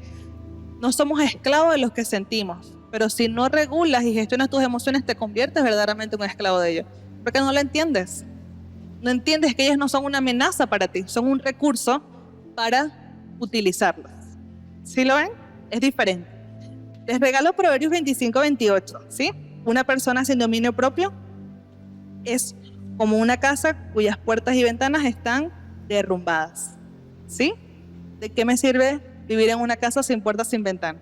No somos esclavos de los que sentimos, pero si no regulas y gestionas tus emociones, te conviertes verdaderamente en un esclavo de ellos. Porque no lo entiendes. No entiendes que ellas no son una amenaza para ti, son un recurso para utilizarlas. ¿Sí lo ven? Es diferente. Les regalo Proverbios 25-28, ¿sí? Una persona sin dominio propio es como una casa cuyas puertas y ventanas están derrumbadas, ¿sí? ¿De qué me sirve vivir en una casa sin puertas, sin ventanas?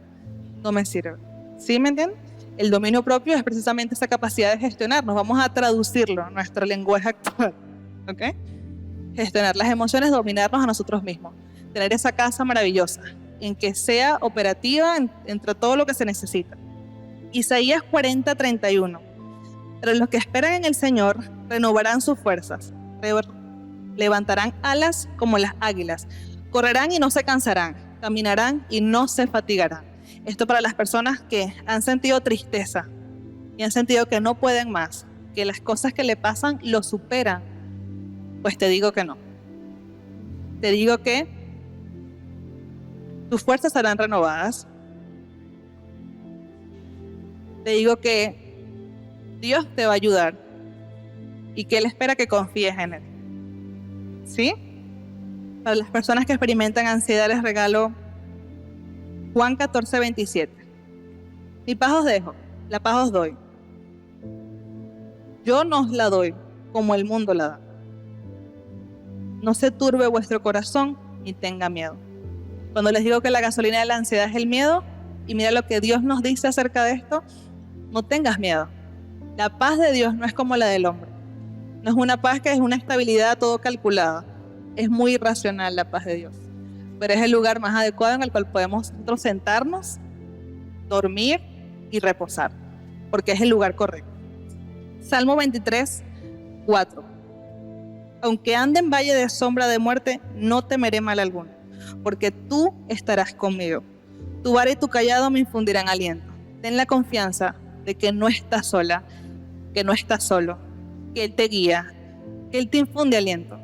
No me sirve. ¿Sí me entienden? El dominio propio es precisamente esa capacidad de gestionarnos. Vamos a traducirlo en nuestro lenguaje actual. ¿Ok? Gestionar las emociones, dominarnos a nosotros mismos. Tener esa casa maravillosa en que sea operativa entre todo lo que se necesita. Isaías 40:31. Pero los que esperan en el Señor renovarán sus fuerzas, levantarán alas como las águilas, correrán y no se cansarán, caminarán y no se fatigarán. Esto para las personas que han sentido tristeza y han sentido que no pueden más, que las cosas que le pasan lo superan. Pues te digo que no. Te digo que tus fuerzas serán renovadas. Te digo que Dios te va a ayudar y que Él espera que confíes en Él. ¿Sí? Para las personas que experimentan ansiedad les regalo Juan 14:27. Mi paz os dejo, la paz os doy. Yo no os la doy como el mundo la da. No se turbe vuestro corazón ni tenga miedo. Cuando les digo que la gasolina de la ansiedad es el miedo, y mira lo que Dios nos dice acerca de esto, no tengas miedo. La paz de Dios no es como la del hombre. No es una paz que es una estabilidad todo calculada. Es muy irracional la paz de Dios. Pero es el lugar más adecuado en el cual podemos nosotros sentarnos, dormir y reposar. Porque es el lugar correcto. Salmo 23:4. Aunque ande en valle de sombra de muerte, no temeré mal alguno, porque tú estarás conmigo. Tu vara y tu cayado me infundirán aliento. Ten la confianza de que no estás sola, que no estás solo, que Él te guía, que Él te infunde aliento.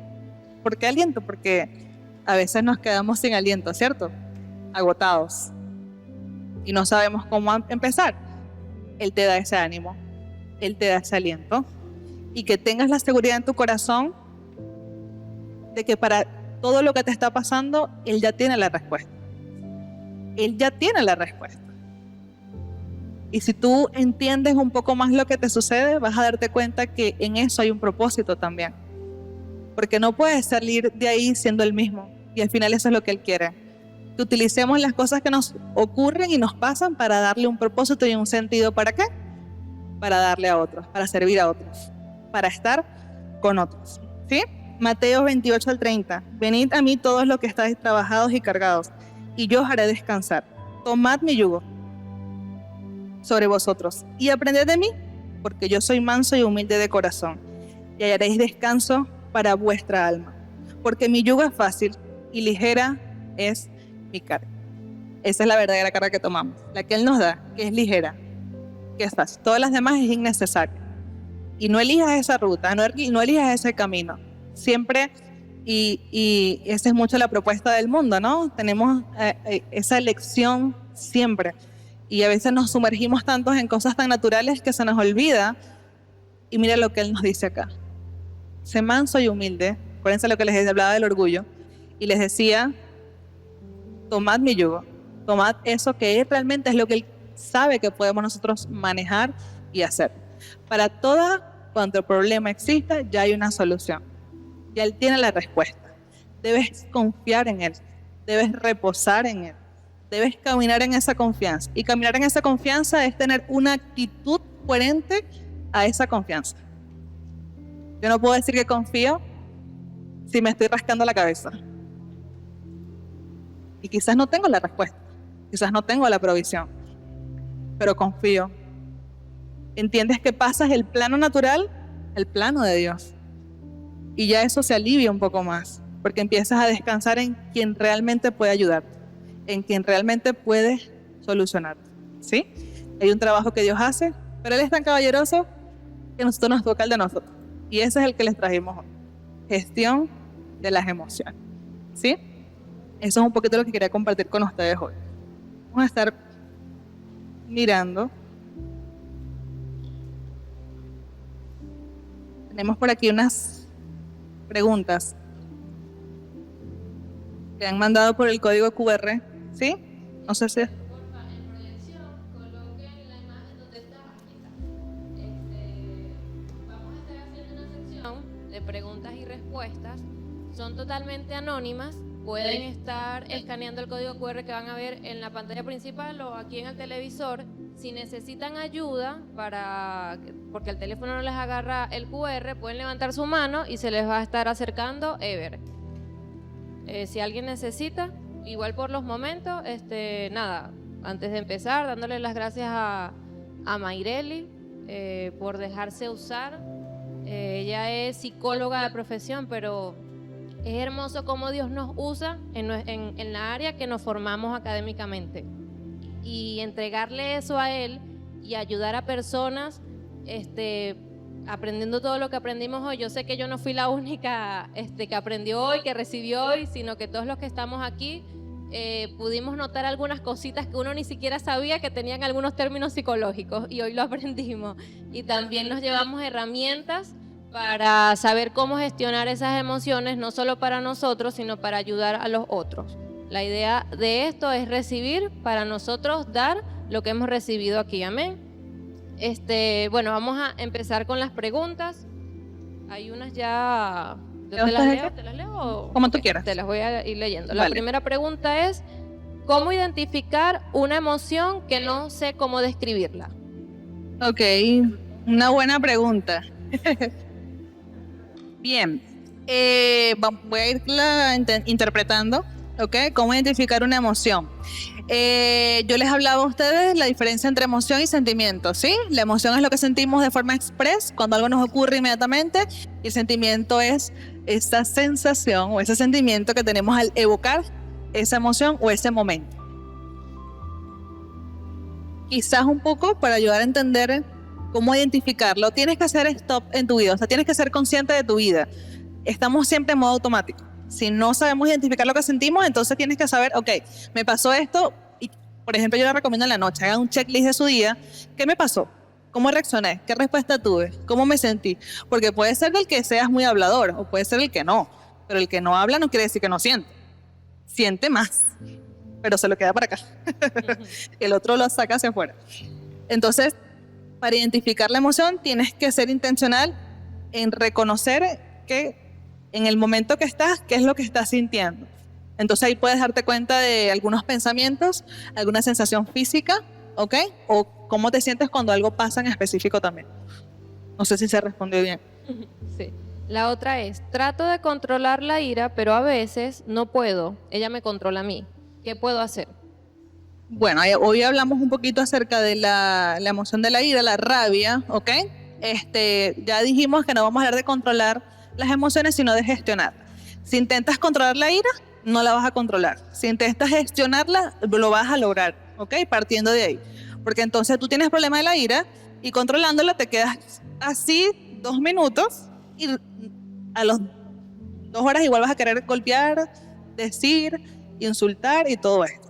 ¿Por qué aliento? Porque a veces nos quedamos sin aliento, ¿cierto? Agotados. Y no sabemos cómo empezar. Él te da ese ánimo, Él te da ese aliento. Y que tengas la seguridad en tu corazón de que para todo lo que te está pasando, Él ya tiene la respuesta. Él ya tiene la respuesta. Y si tú entiendes un poco más lo que te sucede, vas a darte cuenta que en eso hay un propósito también. Porque no puedes salir de ahí siendo el mismo. Y al final eso es lo que Él quiere. Que utilicemos las cosas que nos ocurren y nos pasan para darle un propósito y un sentido. ¿Para qué? Para darle a otros, para servir a otros, para estar con otros. ¿Sí? Mateo 28:30. Venid a mí todos los que estáis trabajados y cargados, y yo os haré descansar. Tomad mi yugo sobre vosotros y aprended de mí, porque yo soy manso y humilde de corazón, y hallaréis descanso para vuestra alma, porque mi yugo es fácil y ligera es mi carga. Esa es la verdadera carga que tomamos, la que Él nos da, que es ligera, que es fácil. Todas las demás es innecesaria. Y no elijas esa ruta, no elijas ese camino. Siempre, y esa es mucho la propuesta del mundo, ¿no? Tenemos esa elección siempre. Y a veces nos sumergimos tantos en cosas tan naturales que se nos olvida. Y mira lo que Él nos dice acá. Sé manso y humilde. Acuérdense lo que les hablaba del orgullo. Y les decía, tomad mi yugo. Tomad eso que realmente es lo que Él sabe que podemos nosotros manejar y hacer. Para todo cuanto problema exista, ya hay una solución. Ya Él tiene la respuesta. Debes confiar en Él. Debes reposar en Él. Debes caminar en esa confianza. Y caminar en esa confianza es tener una actitud coherente a esa confianza. Yo no puedo decir que confío si me estoy rascando la cabeza. Y quizás no tengo la respuesta. Quizás no tengo la provisión. Pero confío. ¿Entiendes que pasas el plano natural al plano de Dios. Y ya eso se alivia un poco más, porque empiezas a descansar en quien realmente puede ayudarte, en quien realmente puede solucionarte, ¿sí? Hay un trabajo que Dios hace, pero Él es tan caballeroso que a nosotros nos toca el de nosotros. Y ese es el que les trajimos hoy. Gestión de las emociones, ¿sí? Eso es un poquito lo que quería compartir con ustedes hoy. Vamos a estar mirando. Tenemos por aquí unas preguntas que han mandado por el código QR, ¿sí? No sé si... Porfa, en proyección, coloquen la imagen donde está. Aquí está. Vamos a estar haciendo una sección de preguntas y respuestas. Son totalmente anónimas. Pueden estar escaneando el código QR que van a ver en la pantalla principal o aquí en el televisor. Si necesitan ayuda porque el teléfono no les agarra el QR, pueden levantar su mano y se les va a estar acercando Ever. Si alguien necesita, igual por los momentos, nada, antes de empezar, dándole las gracias a Mayreli por dejarse usar. Ella es psicóloga de profesión, pero es hermoso cómo Dios nos usa en la área que nos formamos académicamente. Y entregarle eso a Él y ayudar a personas aprendiendo todo lo que aprendimos hoy. Yo sé que yo no fui la única que aprendió hoy, que recibió hoy, sino que todos los que estamos aquí pudimos notar algunas cositas que uno ni siquiera sabía que tenían algunos términos psicológicos y hoy lo aprendimos. Y también nos llevamos herramientas para saber cómo gestionar esas emociones, no solo para nosotros, sino para ayudar a los otros. La idea de esto es recibir para nosotros dar lo que hemos recibido aquí. Amén. Bueno, vamos a empezar con las preguntas. Hay unas ya... ¿Te las leo? Como tú quieras. Te las voy a ir leyendo. Vale. La primera pregunta es, ¿cómo identificar una emoción que no sé cómo describirla? Ok, una buena pregunta. Bien, voy a irla interpretando, ¿ok? ¿Cómo identificar una emoción? Yo les hablaba a ustedes la diferencia entre emoción y sentimiento, ¿sí? La emoción es lo que sentimos de forma express cuando algo nos ocurre inmediatamente, y el sentimiento es esa sensación o ese sentimiento que tenemos al evocar esa emoción o ese momento. Quizás un poco para ayudar a entender cómo identificarlo, tienes que hacer stop en tu vida, o sea, tienes que ser consciente de tu vida. Estamos siempre en modo automático. Si no sabemos identificar lo que sentimos, entonces tienes que saber, ok, me pasó esto, y por ejemplo yo les recomiendo en la noche, hagan un checklist de su día, ¿qué me pasó? ¿Cómo reaccioné? ¿Qué respuesta tuve? ¿Cómo me sentí? Porque puede ser el que seas muy hablador, o puede ser el que no, pero el que no habla no quiere decir que no siente. Siente más, pero se lo queda para acá. El otro lo saca hacia afuera. Entonces, para identificar la emoción tienes que ser intencional en reconocer que en el momento que estás, qué es lo que estás sintiendo. Entonces ahí puedes darte cuenta de algunos pensamientos, alguna sensación física, ¿ok? O cómo te sientes cuando algo pasa en específico también. No sé si se respondió bien. Sí. La otra es, trato de controlar la ira, pero a veces no puedo. Ella me controla a mí. ¿Qué puedo hacer? Bueno, hoy hablamos un poquito acerca de la emoción de la ira, la rabia, ¿ok? Ya dijimos que no vamos a hablar de controlar las emociones, sino de gestionarlas. Si intentas controlar la ira, no la vas a controlar. Si intentas gestionarla, lo vas a lograr, ¿ok? Partiendo de ahí. Porque entonces tú tienes problema de la ira y controlándola te quedas así 2 minutos y a las 2 horas igual vas a querer golpear, decir, insultar y todo esto.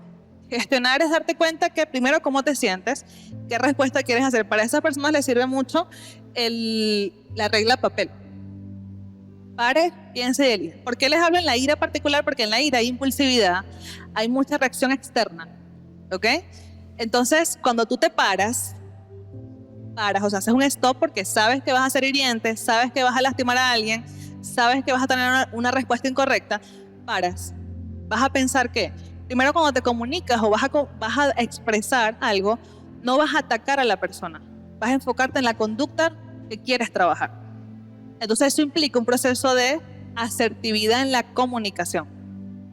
Gestionar es darte cuenta que primero cómo te sientes, qué respuesta quieres hacer. Para esas personas les sirve mucho la regla papel. Pare, piense y elige. ¿Por qué les hablo en la ira particular? Porque en la ira hay impulsividad, hay mucha reacción externa, ¿ok? Entonces, cuando tú te paras, o sea, haces un stop porque sabes que vas a ser hiriente, sabes que vas a lastimar a alguien, sabes que vas a tener una respuesta incorrecta, paras. Vas a pensar que, primero cuando te comunicas o vas a expresar algo, no vas a atacar a la persona, vas a enfocarte en la conducta que quieres trabajar. Entonces eso implica un proceso de asertividad en la comunicación.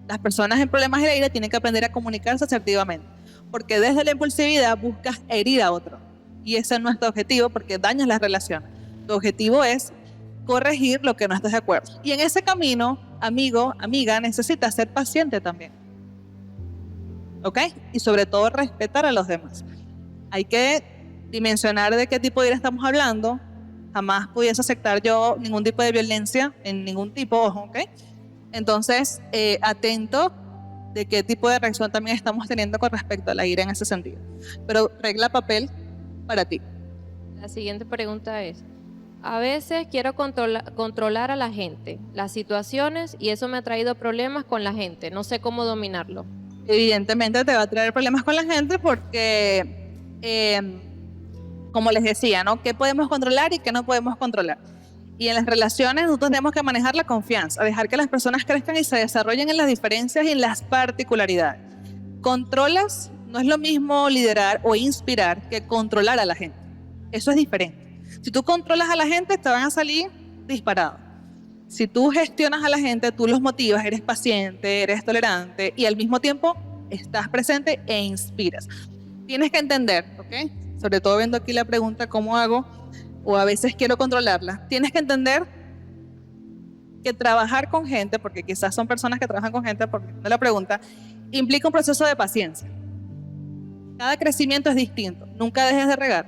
Las personas en problemas de la ira tienen que aprender a comunicarse asertivamente, porque desde la impulsividad buscas herir a otro, y ese no es tu objetivo porque dañas las relaciones. Tu objetivo es corregir lo que no estás de acuerdo. Y en ese camino, amigo, amiga, necesitas ser paciente también. ¿Ok? Y sobre todo respetar a los demás. Hay que dimensionar de qué tipo de ira estamos hablando. Jamás pudiese aceptar yo ningún tipo de violencia en ningún tipo, ojo, ¿ok? Entonces, atento de qué tipo de reacción también estamos teniendo con respecto a la ira en ese sentido. Pero regla papel para ti. La siguiente pregunta es, a veces quiero controlar a la gente, las situaciones, y eso me ha traído problemas con la gente. No sé cómo dominarlo. Evidentemente te va a traer problemas con la gente porque, como les decía, ¿no? ¿Qué podemos controlar y qué no podemos controlar? Y en las relaciones nosotros tenemos que manejar la confianza, dejar que las personas crezcan y se desarrollen en las diferencias y en las particularidades. Controlas, no es lo mismo liderar o inspirar que controlar a la gente. Eso es diferente. Si tú controlas a la gente, te van a salir disparados. Si tú gestionas a la gente, tú los motivas, eres paciente, eres tolerante y al mismo tiempo estás presente e inspiras. Tienes que entender, ¿ok? Sobre todo viendo aquí la pregunta, ¿cómo hago? O a veces quiero controlarla. Tienes que entender que trabajar con gente, porque quizás son personas que trabajan con gente, porque no la pregunta, implica un proceso de paciencia. Cada crecimiento es distinto. Nunca dejes de regar,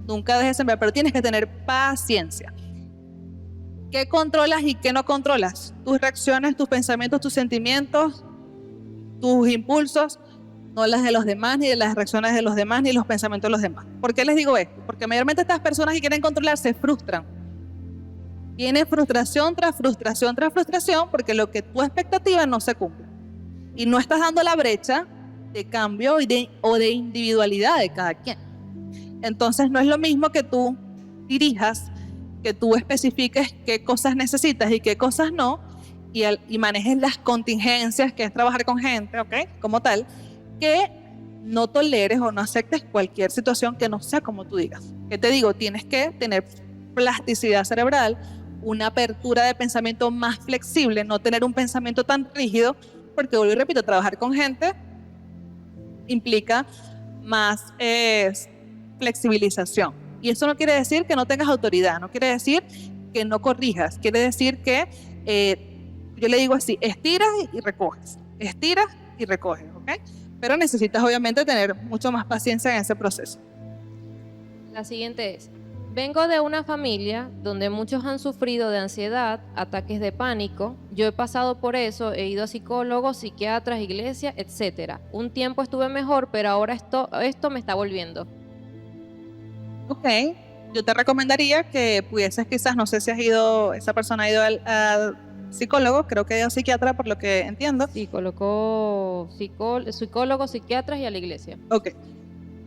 nunca dejes de sembrar, pero tienes que tener paciencia. ¿Qué controlas y qué no controlas? Tus reacciones, tus pensamientos, tus sentimientos, tus impulsos, no las de los demás, ni de las reacciones de los demás, ni los pensamientos de los demás. ¿Por qué les digo esto? Porque mayormente estas personas que quieren controlar se frustran. Tienen frustración tras frustración tras frustración porque lo que tu expectativa no se cumple. Y no estás dando la brecha de cambio o de individualidad de cada quien. Entonces no es lo mismo que tú dirijas, que tú especifiques qué cosas necesitas y qué cosas no, y manejes las contingencias, que es trabajar con gente, ¿ok? Como tal, que no toleres o no aceptes cualquier situación que no sea como tú digas. ¿Qué te digo? Tienes que tener plasticidad cerebral, una apertura de pensamiento más flexible, no tener un pensamiento tan rígido, porque vuelvo y repito, trabajar con gente implica más flexibilización. Y eso no quiere decir que no tengas autoridad, no quiere decir que no corrijas, quiere decir que yo le digo así, estiras y recoges, ¿ok? Pero necesitas obviamente tener mucho más paciencia en ese proceso. La siguiente es, vengo de una familia donde muchos han sufrido de ansiedad, ataques de pánico. Yo he pasado por eso, he ido a psicólogos, psiquiatras, iglesias, etc. Un tiempo estuve mejor, pero ahora esto me está volviendo. Ok, yo te recomendaría que pudieses quizás, no sé si esa persona ha ido al psicólogo, creo que ha ido a psiquiatra por lo que entiendo. Sí, colocó psicólogos, psiquiatras y a la iglesia. Ok.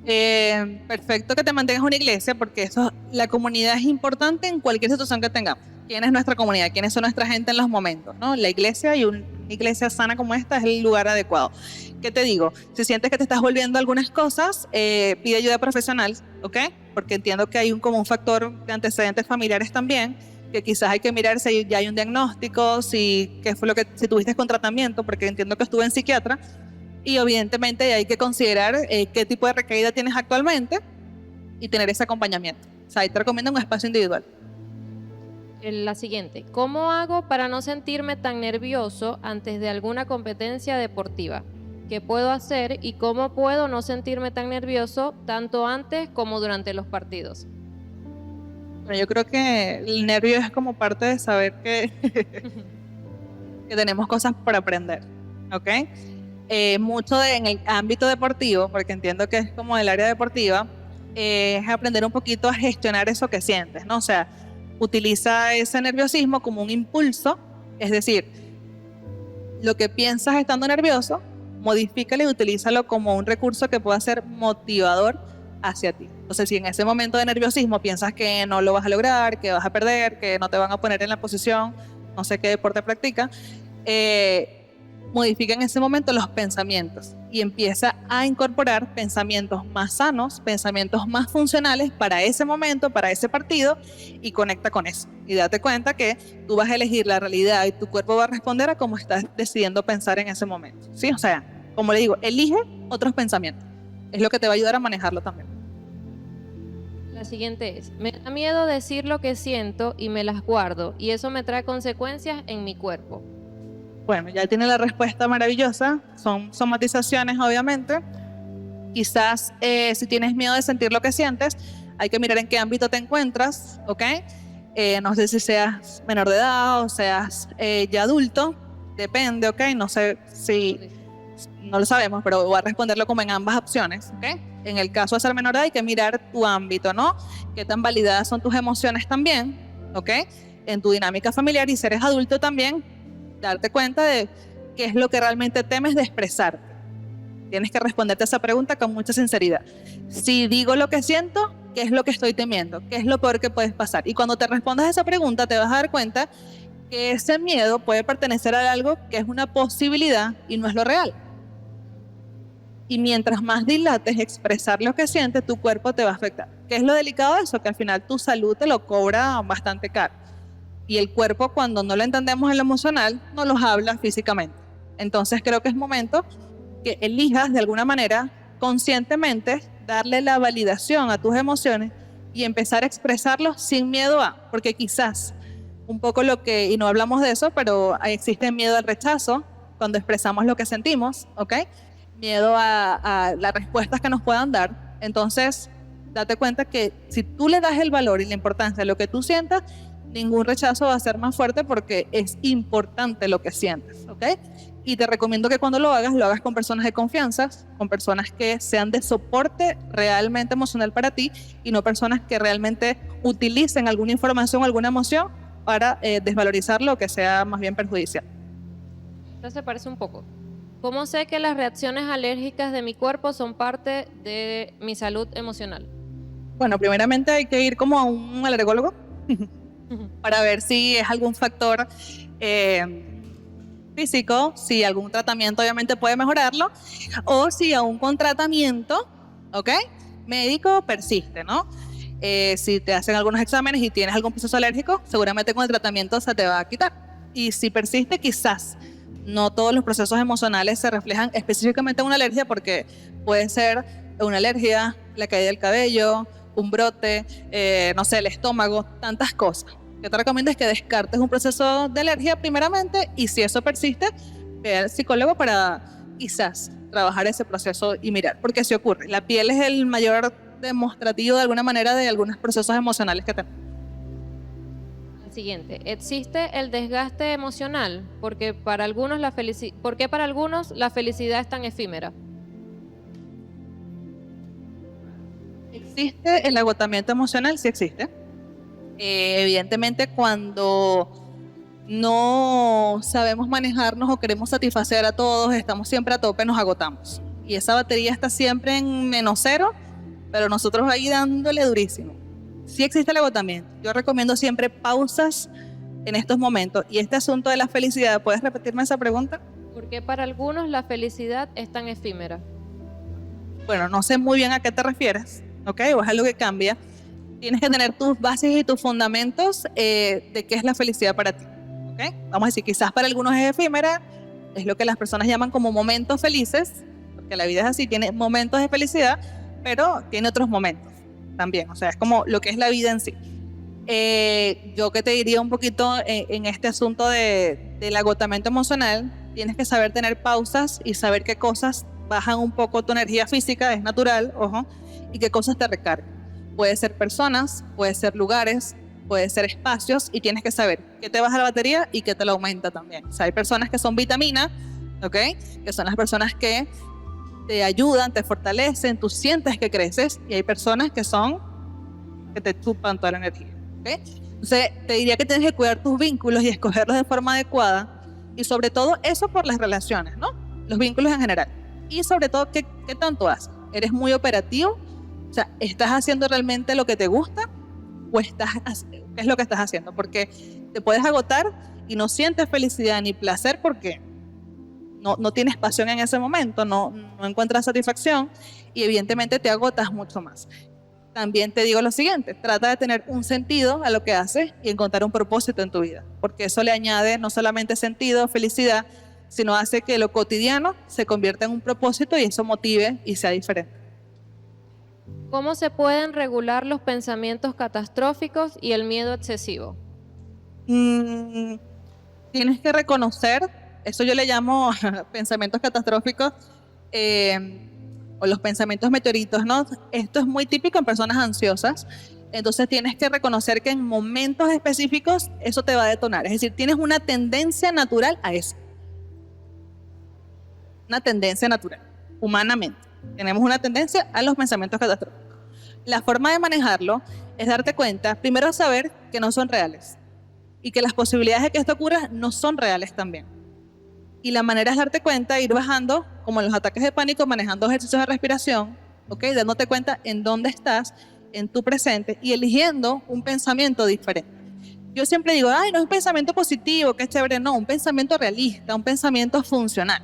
Perfecto que te mantengas en una iglesia porque la comunidad es importante en cualquier situación que tengamos. ¿Quién es nuestra comunidad? ¿Quiénes son nuestra gente en los momentos? ¿No? La iglesia y una iglesia sana como esta es el lugar adecuado. ¿Qué te digo? Si sientes que te estás volviendo algunas cosas, pide ayuda profesional, ¿ok? Porque entiendo que hay como un factor de antecedentes familiares también, que quizás hay que mirar si ya hay un diagnóstico, si tuviste con tratamiento, porque entiendo que estuve en psiquiatra, y evidentemente hay que considerar qué tipo de recaída tienes actualmente y tener ese acompañamiento. O sea, ahí te recomiendo un espacio individual. La siguiente, ¿cómo hago para no sentirme tan nervioso antes de alguna competencia deportiva? ¿Qué puedo hacer y cómo puedo no sentirme tan nervioso tanto antes como durante los partidos? Bueno, yo creo que el nervio es como parte de saber que tenemos cosas por aprender, ¿ok? Mucho en el ámbito deportivo, porque entiendo que es como el área deportiva, es aprender un poquito a gestionar eso que sientes, ¿no? O sea, utiliza ese nerviosismo como un impulso, es decir, lo que piensas estando nervioso, modifícalo y utilízalo como un recurso que pueda ser motivador hacia ti. Entonces, si en ese momento de nerviosismo piensas que no lo vas a lograr, que vas a perder, que no te van a poner en la posición, no sé qué deporte practica, modifica en ese momento los pensamientos y empieza a incorporar pensamientos más sanos, pensamientos más funcionales para ese momento, para ese partido, y conecta con eso. Y date cuenta que tú vas a elegir la realidad y tu cuerpo va a responder a cómo estás decidiendo pensar en ese momento. ¿Sí? O sea, como le digo, elige otros pensamientos. Es lo que te va a ayudar a manejarlo también. La siguiente es, me da miedo decir lo que siento y me las guardo y eso me trae consecuencias en mi cuerpo. Bueno, ya tiene la respuesta maravillosa. Son somatizaciones, obviamente. Quizás si tienes miedo de sentir lo que sientes, hay que mirar en qué ámbito te encuentras, ¿ok? No sé si seas menor de edad o seas ya adulto, depende, ¿ok? No sé si, no lo sabemos, pero voy a responderlo como en ambas opciones, ¿ok? En el caso de ser menor de edad hay que mirar tu ámbito, ¿no? Qué tan validadas son tus emociones también, ¿ok? En tu dinámica familiar, y si eres adulto también, darte cuenta de qué es lo que realmente temes de expresar. Tienes que responderte a esa pregunta con mucha sinceridad. Si digo lo que siento, ¿qué es lo que estoy temiendo? ¿Qué es lo peor que puede pasar? Y cuando te respondas a esa pregunta, te vas a dar cuenta que ese miedo puede pertenecer a algo que es una posibilidad y no es lo real. Y mientras más dilates expresar lo que sientes, tu cuerpo te va a afectar. ¿Qué es lo delicado de eso? Que al final tu salud te lo cobra bastante caro. Y el cuerpo, cuando no lo entendemos en lo emocional, no los habla físicamente. Entonces creo que es momento que elijas de alguna manera conscientemente darle la validación a tus emociones y empezar a expresarlos sin miedo a, porque quizás un poco lo que, y no hablamos de eso, pero existe miedo al rechazo cuando expresamos lo que sentimos, ¿ok? Miedo a las respuestas que nos puedan dar. Entonces, date cuenta que si tú le das el valor y la importancia a lo que tú sientas, ningún rechazo va a ser más fuerte porque es importante lo que sientes, ¿ok? Y te recomiendo que cuando lo hagas con personas de confianza, con personas que sean de soporte realmente emocional para ti y no personas que realmente utilicen alguna información o alguna emoción para desvalorizar lo que sea más bien perjudicial. Esto se parece un poco. ¿Cómo sé que las reacciones alérgicas de mi cuerpo son parte de mi salud emocional? Bueno, primeramente hay que ir como a un alergólogo para ver si es algún factor físico, si algún tratamiento obviamente puede mejorarlo, o si aún con tratamiento, ¿ok? Médico persiste, ¿no? Si te hacen algunos exámenes y tienes algún proceso alérgico, seguramente con el tratamiento se te va a quitar. Y si persiste, quizás no todos los procesos emocionales se reflejan específicamente en una alergia, porque puede ser una alergia, la caída del cabello, un brote, no sé, el estómago, tantas cosas. Yo te recomiendo es que descartes un proceso de alergia primeramente, y si eso persiste, ve al psicólogo para quizás trabajar ese proceso y mirar, porque si ocurre. La piel es el mayor demostrativo de alguna manera de algunos procesos emocionales que tenemos. Siguiente, ¿existe el desgaste emocional? ¿Por qué para algunos la felicidad es tan efímera? ¿Existe el agotamiento emocional? Sí existe. Evidentemente, cuando no sabemos manejarnos o queremos satisfacer a todos, estamos siempre a tope, nos agotamos. Y esa batería está siempre en -0, pero nosotros ahí dándole durísimo. Sí existe el agotamiento. Yo recomiendo siempre pausas en estos momentos. Y este asunto de la felicidad, ¿puedes repetirme esa pregunta? ¿Por qué para algunos la felicidad es tan efímera? Bueno, no sé muy bien a qué te refieres, ¿ok? O es algo que cambia. Tienes que tener tus bases y tus fundamentos de qué es la felicidad para ti, ¿ok? Vamos a decir, quizás para algunos es efímera, es lo que las personas llaman como momentos felices, porque la vida es así, tiene momentos de felicidad, pero tiene otros momentos también, o sea, es como lo que es la vida en sí. Yo que te diría un poquito en este asunto del agotamiento emocional, tienes que saber tener pausas y saber qué cosas bajan un poco tu energía física, es natural, ojo, y qué cosas te recargan. Puede ser personas, puede ser lugares, puede ser espacios, y tienes que saber qué te baja la batería y qué te la aumenta también. O sea, hay personas que son vitamina, ¿ok? Que son las personas que te ayudan, te fortalecen, tú sientes que creces, y hay personas que te chupan toda la energía, ¿ok? Entonces, te diría que tienes que cuidar tus vínculos y escogerlos de forma adecuada, y sobre todo eso por las relaciones, ¿no? Los vínculos en general. Y sobre todo, ¿qué tanto haces? ¿Eres muy operativo? O sea, ¿estás haciendo realmente lo que te gusta? ¿O qué es lo que estás haciendo? Porque te puedes agotar y no sientes felicidad ni placer porque no tienes pasión en ese momento, no encuentras satisfacción, y evidentemente te agotas mucho más. También te digo lo siguiente, trata de tener un sentido a lo que haces y encontrar un propósito en tu vida, porque eso le añade no solamente sentido, felicidad, sino hace que lo cotidiano se convierta en un propósito y eso motive y sea diferente. ¿Cómo se pueden regular los pensamientos catastróficos y el miedo excesivo? Tienes que reconocer, eso yo le llamo pensamientos catastróficos, o los pensamientos meteoritos, ¿no? Esto es muy típico en personas ansiosas. Entonces tienes que reconocer que en momentos específicos eso te va a detonar. Es decir, tienes una tendencia natural a eso. Una tendencia natural, humanamente. Tenemos una tendencia a los pensamientos catastróficos. La forma de manejarlo es darte cuenta, primero saber que no son reales y que las posibilidades de que esto ocurra no son reales también. Y la manera es darte cuenta, ir bajando, como en los ataques de pánico, manejando ejercicios de respiración, ¿ok? Dándote cuenta en dónde estás, en tu presente y eligiendo un pensamiento diferente. Yo siempre digo, ay, no es un pensamiento positivo, que es chévere, no, un pensamiento realista, un pensamiento funcional.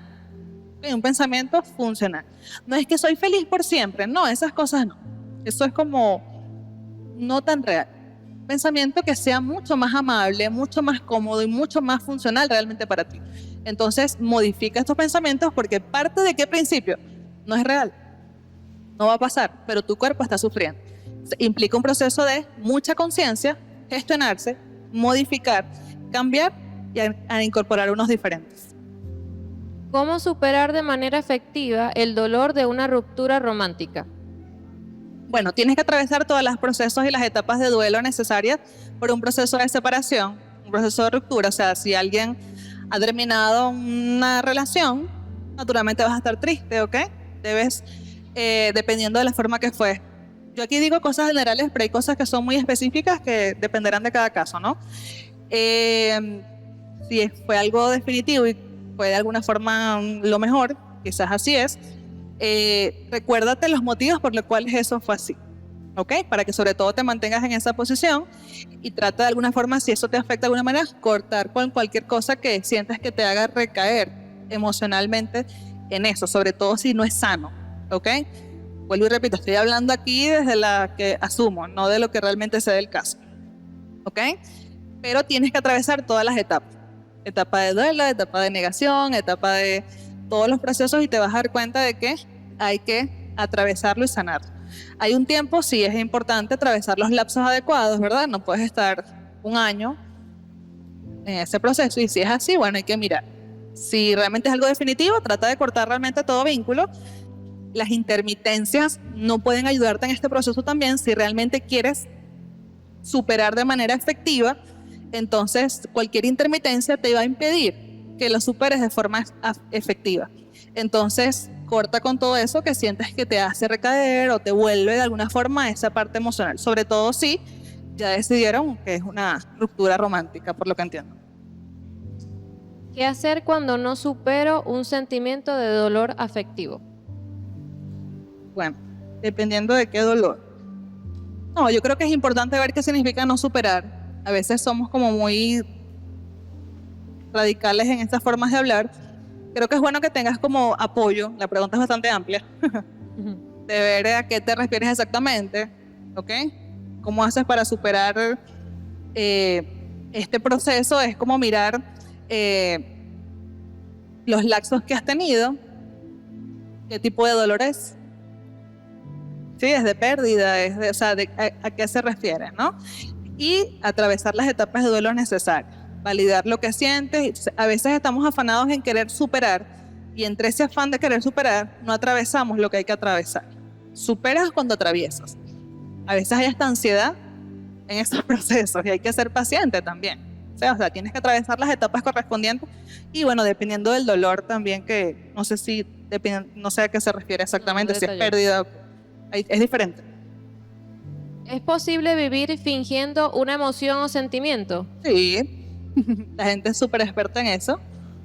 ¿Okay? Un pensamiento funcional. No es que soy feliz por siempre, no, esas cosas no. Eso es como no tan real. Un pensamiento que sea mucho más amable, mucho más cómodo y mucho más funcional realmente para ti. Entonces, modifica estos pensamientos porque parte de qué principio no es real. No va a pasar, pero tu cuerpo está sufriendo. Implica un proceso de mucha conciencia, gestionarse, modificar, cambiar y a incorporar unos diferentes. ¿Cómo superar de manera efectiva el dolor de una ruptura romántica? Bueno, tienes que atravesar todos los procesos y las etapas de duelo necesarias por un proceso de separación, un proceso de ruptura. O sea, si alguien ha terminado una relación, naturalmente vas a estar triste, ¿ok? Debes, dependiendo de la forma que fue. Yo aquí digo cosas generales, pero hay cosas que son muy específicas que dependerán de cada caso, ¿no? Si fue algo definitivo y fue de alguna forma lo mejor, quizás así es, recuérdate los motivos por los cuales eso fue así, ¿ok? Para que sobre todo te mantengas en esa posición y trata de alguna forma, si eso te afecta de alguna manera, cortar con cualquier cosa que sientas que te haga recaer emocionalmente en eso, sobre todo si no es sano, ¿ok? Vuelvo y repito, estoy hablando aquí desde la que asumo, no de lo que realmente sea el caso, ¿ok? Pero tienes que atravesar todas las etapas. Etapa de duelo, etapa de negación, etapa de todos los procesos y te vas a dar cuenta de que hay que atravesarlo y sanarlo. Hay un tiempo, sí es importante atravesar los lapsos adecuados, ¿verdad? No puedes estar un año en ese proceso y si es así, bueno, hay que mirar. Si realmente es algo definitivo, trata de cortar realmente todo vínculo. Las intermitencias no pueden ayudarte en este proceso también si realmente quieres superar de manera efectiva. Entonces, cualquier intermitencia te va a impedir que lo superes de forma efectiva. Entonces, corta con todo eso que sientes que te hace recaer o te vuelve de alguna forma a esa parte emocional. Sobre todo si ya decidieron que es una ruptura romántica, por lo que entiendo. ¿Qué hacer cuando no supero un sentimiento de dolor afectivo? Bueno, dependiendo de qué dolor. No, yo creo que es importante ver qué significa no superar. A veces somos como muy radicales en estas formas de hablar. Creo que es bueno que tengas como apoyo, la pregunta es bastante amplia, de ver a qué te refieres exactamente, ¿ok? ¿Cómo haces para superar este proceso? Es como mirar los lapsos que has tenido, qué tipo de dolor es. Sí, es de pérdida, es de, o sea, a qué se refiere, ¿no? Y atravesar las etapas de duelo necesarias, validar lo que sientes. A veces estamos afanados en querer superar y entre ese afán de querer superar no atravesamos lo que hay que atravesar. Superas cuando atraviesas. A veces hay esta ansiedad en estos procesos y hay que ser paciente también. O sea, tienes que atravesar las etapas correspondientes y bueno, dependiendo del dolor también, que no sé si no sé a qué se refiere exactamente, si es pérdida, es diferente. ¿Es posible vivir fingiendo una emoción o sentimiento? Sí, la gente es súper experta en eso.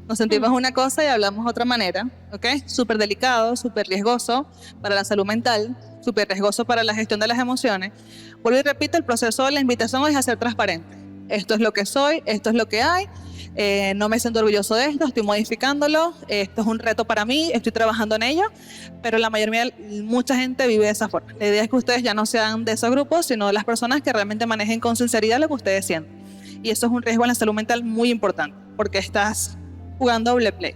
Nos sentimos una cosa y hablamos de otra manera, ¿ok? Súper delicado, súper riesgoso para la salud mental, súper riesgoso para la gestión de las emociones. Vuelvo y repito, el proceso de la invitación es a ser transparente. Esto es lo que soy, esto es lo que hay, no me siento orgulloso de esto, estoy modificándolo, esto es un reto para mí, estoy trabajando en ello, pero mucha gente vive de esa forma. La idea es que ustedes ya no sean de esos grupos, sino las personas que realmente manejen con sinceridad lo que ustedes sienten. Y eso es un riesgo en la salud mental muy importante, porque estás jugando doble play,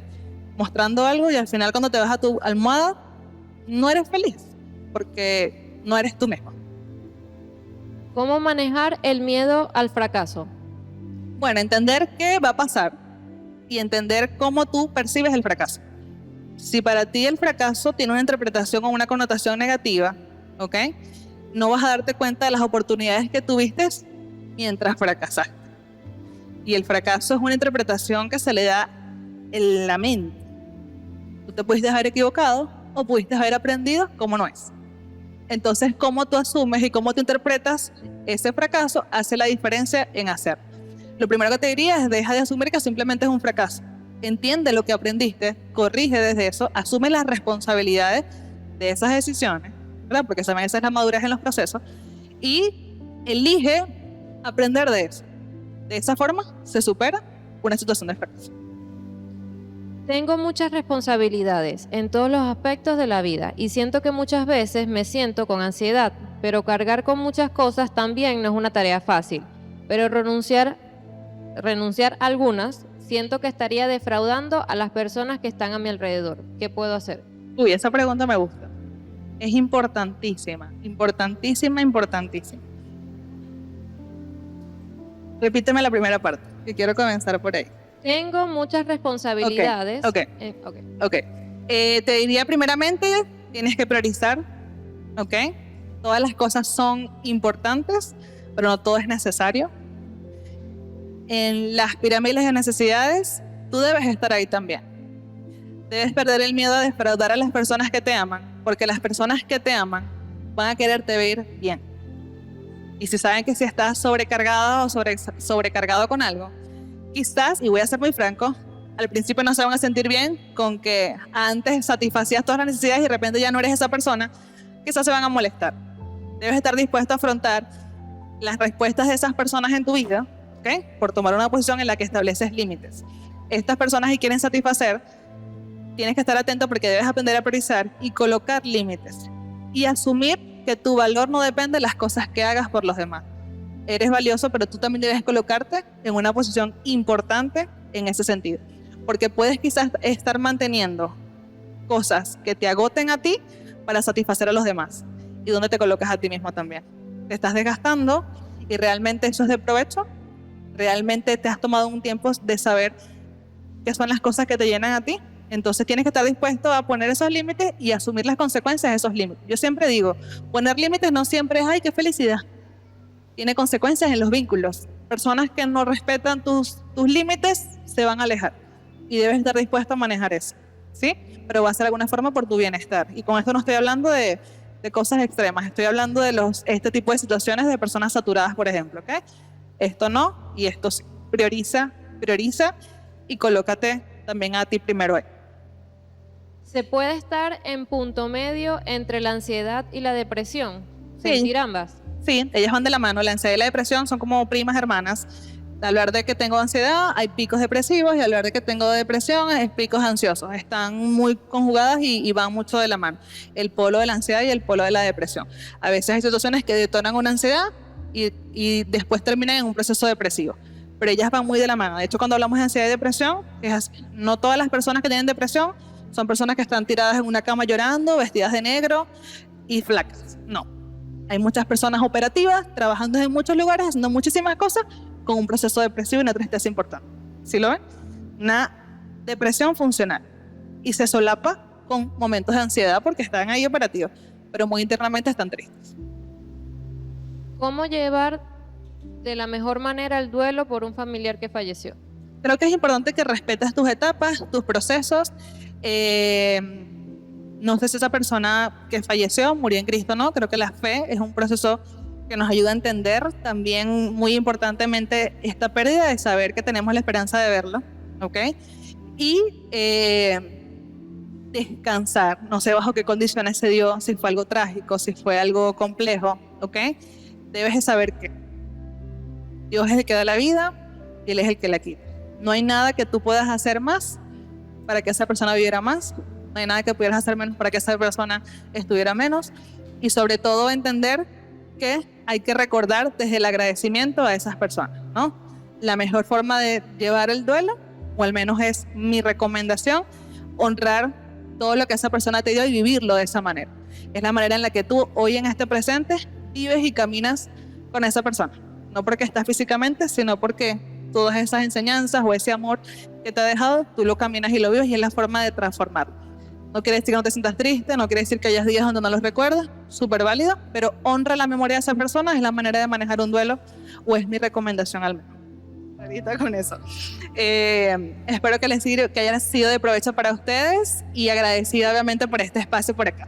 mostrando algo y al final cuando te vas a tu almohada no eres feliz, porque no eres tú mismo. ¿Cómo manejar el miedo al fracaso? Bueno, entender qué va a pasar y entender cómo tú percibes el fracaso. Si para ti el fracaso tiene una interpretación o una connotación negativa, ¿ok? No vas a darte cuenta de las oportunidades que tuviste mientras fracasaste. Y el fracaso es una interpretación que se le da en la mente. Tú te pudiste haber equivocado o pudiste haber aprendido cómo no es. Entonces, cómo tú asumes y cómo tú interpretas ese fracaso hace la diferencia en hacer. Lo primero que te diría es deja de asumir que simplemente es un fracaso. Entiende lo que aprendiste, corrige desde eso, asume las responsabilidades de esas decisiones, ¿verdad? Porque esa es la madurez en los procesos, y elige aprender de eso. De esa forma se supera una situación de fracaso. Tengo muchas responsabilidades en todos los aspectos de la vida y siento que muchas veces me siento con ansiedad, pero cargar con muchas cosas también no es una tarea fácil. Pero renunciar a algunas, siento que estaría defraudando a las personas que están a mi alrededor. ¿Qué puedo hacer? Uy, esa pregunta me gusta. Es importantísima, importantísima, importantísima. Repíteme la primera parte, que quiero comenzar por ahí. Tengo muchas responsabilidades. Ok. Te diría primeramente, tienes que priorizar, ¿ok? Todas las cosas son importantes, pero no todo es necesario. En las pirámides de necesidades, tú debes estar ahí también. Debes perder el miedo a defraudar a las personas que te aman, porque las personas que te aman van a quererte ver bien. Y si saben que si estás sobrecargado o sobrecargado con algo, quizás, y voy a ser muy franco, al principio no se van a sentir bien con que antes satisfacías todas las necesidades y de repente ya no eres esa persona, quizás se van a molestar. Debes estar dispuesto a afrontar las respuestas de esas personas en tu vida, ¿ok? Por tomar una posición en la que estableces límites. Estas personas que quieren satisfacer, tienes que estar atento porque debes aprender a priorizar y colocar límites. Y asumir que tu valor no depende de las cosas que hagas por los demás. Eres valioso, pero tú también debes colocarte en una posición importante en ese sentido. Porque puedes quizás estar manteniendo cosas que te agoten a ti para satisfacer a los demás. ¿Y dónde te colocas a ti mismo también? Te estás desgastando y realmente eso es de provecho. Realmente te has tomado un tiempo de saber qué son las cosas que te llenan a ti. Entonces tienes que estar dispuesto a poner esos límites y asumir las consecuencias de esos límites. Yo siempre digo, poner límites no siempre es ¡ay, qué felicidad! Tiene consecuencias en los vínculos. Personas que no respetan tus límites se van a alejar y debes estar dispuesto a manejar eso, ¿sí? Pero va a ser de alguna forma por tu bienestar. Y con esto no estoy hablando de cosas extremas, estoy hablando de este tipo de situaciones de personas saturadas, por ejemplo, ¿ok? Esto no y esto sí. Prioriza y colócate también a ti primero ahí. ¿Se puede estar en punto medio entre la ansiedad y la depresión? Sí. ¿Sentir ambas? Sí, ellas van de la mano. La ansiedad y la depresión son como primas hermanas. Al hablar de que tengo ansiedad, hay picos depresivos, y al hablar de que tengo depresión, hay picos ansiosos. Están muy conjugadas y van mucho de la mano. El polo de la ansiedad y el polo de la depresión. A veces hay situaciones que detonan una ansiedad y después terminan en un proceso depresivo. Pero ellas van muy de la mano. De hecho, cuando hablamos de ansiedad y depresión, es así. No todas las personas que tienen depresión son personas que están tiradas en una cama llorando, vestidas de negro y flacas. No. Hay muchas personas operativas, trabajando en muchos lugares, haciendo muchísimas cosas, con un proceso depresivo y una tristeza importante. ¿Sí lo ven? Una depresión funcional. Y se solapa con momentos de ansiedad porque están ahí operativos, pero muy internamente están tristes. ¿Cómo llevar de la mejor manera el duelo por un familiar que falleció? Creo que es importante que respetes tus etapas, tus procesos. No sé si esa persona que falleció murió en Cristo o no. Creo que la fe es un proceso que nos ayuda a entender también muy importantemente esta pérdida, de saber que tenemos la esperanza de verlo, ¿ok? Y descansar. No sé bajo qué condiciones se dio, si fue algo trágico, si fue algo complejo, ¿ok? Debes de saber que Dios es el que da la vida y Él es el que la quita. No hay nada que tú puedas hacer más para que esa persona viviera más. No hay nada que pudieras hacer menos para que esa persona estuviera menos. Y sobre todo entender que hay que recordar desde el agradecimiento a esas personas, ¿no? La mejor forma de llevar el duelo, o al menos es mi recomendación, honrar todo lo que esa persona te dio y vivirlo de esa manera. Es la manera en la que tú hoy en este presente vives y caminas con esa persona. No porque estás físicamente, sino porque todas esas enseñanzas o ese amor que te ha dejado, tú lo caminas y lo vives y es la forma de transformarlo. No quiere decir que no te sientas triste, no quiere decir que hayas días donde no los recuerdas, súper válido, pero honra la memoria de esa persona, es la manera de manejar un duelo, o es mi recomendación al menos. Ahorita con eso. Espero que haya sido de provecho para ustedes y agradecida obviamente por este espacio por acá.